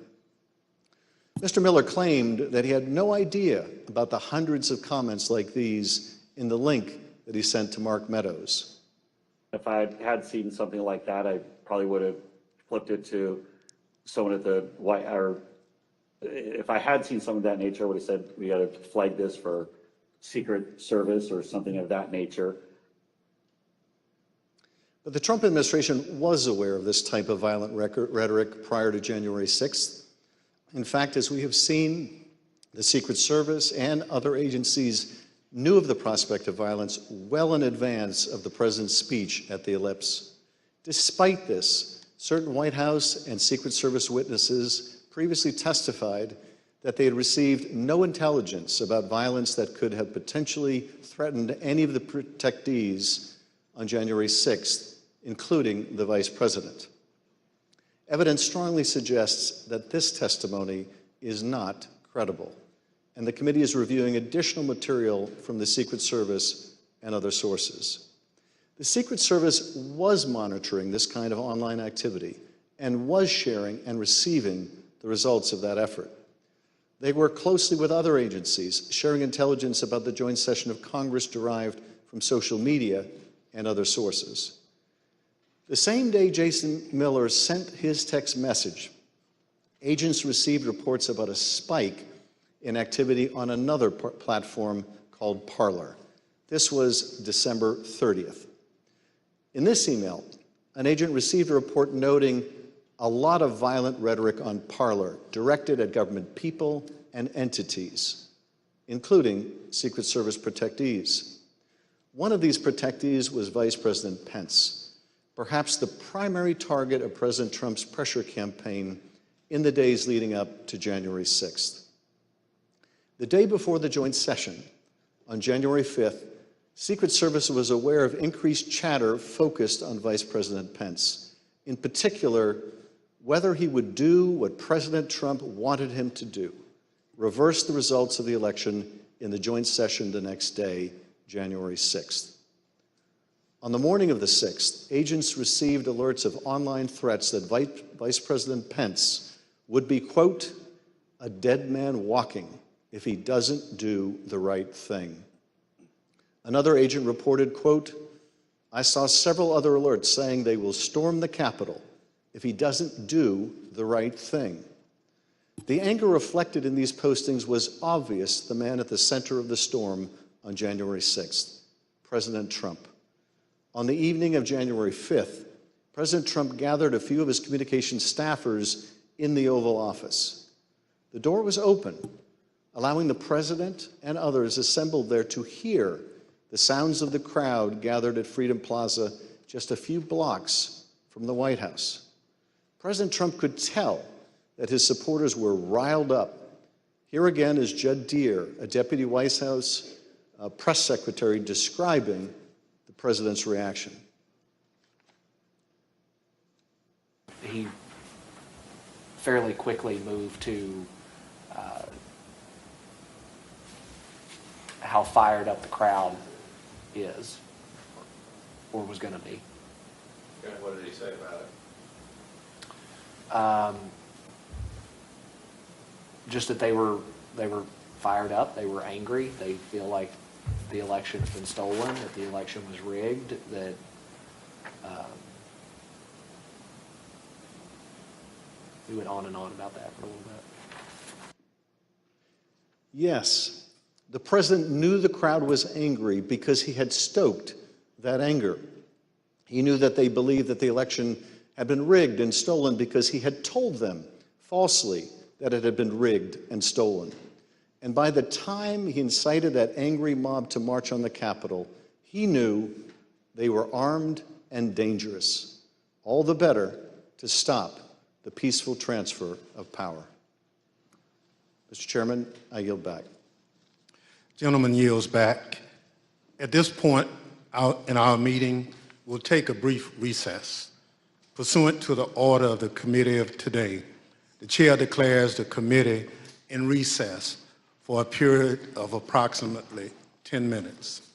Mr. Miller claimed that he had no idea about the hundreds of comments like these in the link that he sent to Mark Meadows. If I had seen something like that, I probably would have flipped it to someone at the White House. Or if I had seen something of that nature, I would have said we got to flag this for Secret Service or something of that nature. But the Trump administration was aware of this type of violent rhetoric prior to January 6th. In fact, as we have seen, the Secret Service and other agencies knew of the prospect of violence well in advance of the president's speech at the Ellipse. Despite this, certain White House and Secret Service witnesses previously testified that they had received no intelligence about violence that could have potentially threatened any of the protectees on January 6th, including the vice president. Evidence strongly suggests that this testimony is not credible, and the committee is reviewing additional material from the Secret Service and other sources. The Secret Service was monitoring this kind of online activity and was sharing and receiving the results of that effort. They work closely with other agencies, sharing intelligence about the joint session of Congress derived from social media and other sources. The same day Jason Miller sent his text message, agents received reports about a spike in activity on another platform called Parler. This was December 30th. In this email, an agent received a report noting a lot of violent rhetoric on Parler directed at government people and entities, including Secret Service protectees. One of these protectees was Vice President Pence, perhaps the primary target of President Trump's pressure campaign in the days leading up to January 6th. The day before the joint session, on January 5th, Secret Service was aware of increased chatter focused on Vice President Pence, in particular, whether he would do what President Trump wanted him to do, reverse the results of the election in the joint session the next day, January 6th. On the morning of the 6th, agents received alerts of online threats that Vice President Pence would be, quote, a dead man walking if he doesn't do the right thing. Another agent reported, quote, I saw several other alerts saying they will storm the Capitol if he doesn't do the right thing. The anger reflected in these postings was obvious, the man at the center of the storm on January 6th, President Trump. On the evening of January 5th, President Trump gathered a few of his communications staffers in the Oval Office. The door was open, allowing the president and others assembled there to hear the sounds of the crowd gathered at Freedom Plaza just a few blocks from the White House. President Trump could tell that his supporters were riled up. Here again is Judd Deere, a deputy White House press secretary, describing the president's reaction. He fairly quickly moved to how fired up the crowd is, or was going to be. And what did he say about it? Just that they were fired up, they were angry, they feel like the election has been stolen, that the election was rigged, that we went on and on about that for a little bit. Yes, the president knew the crowd was angry because he had stoked that anger. He knew that they believed that the election had been rigged and stolen because he had told them falsely that it had been rigged and stolen. And by the time he incited that angry mob to march on the Capitol, he knew they were armed and dangerous. All the better to stop the peaceful transfer of power. Mr. Chairman, I yield back. Gentleman yields back. At this point in our meeting, we'll take a brief recess. Pursuant to the order of the committee of today, the chair declares the committee in recess for a period of approximately 10 minutes.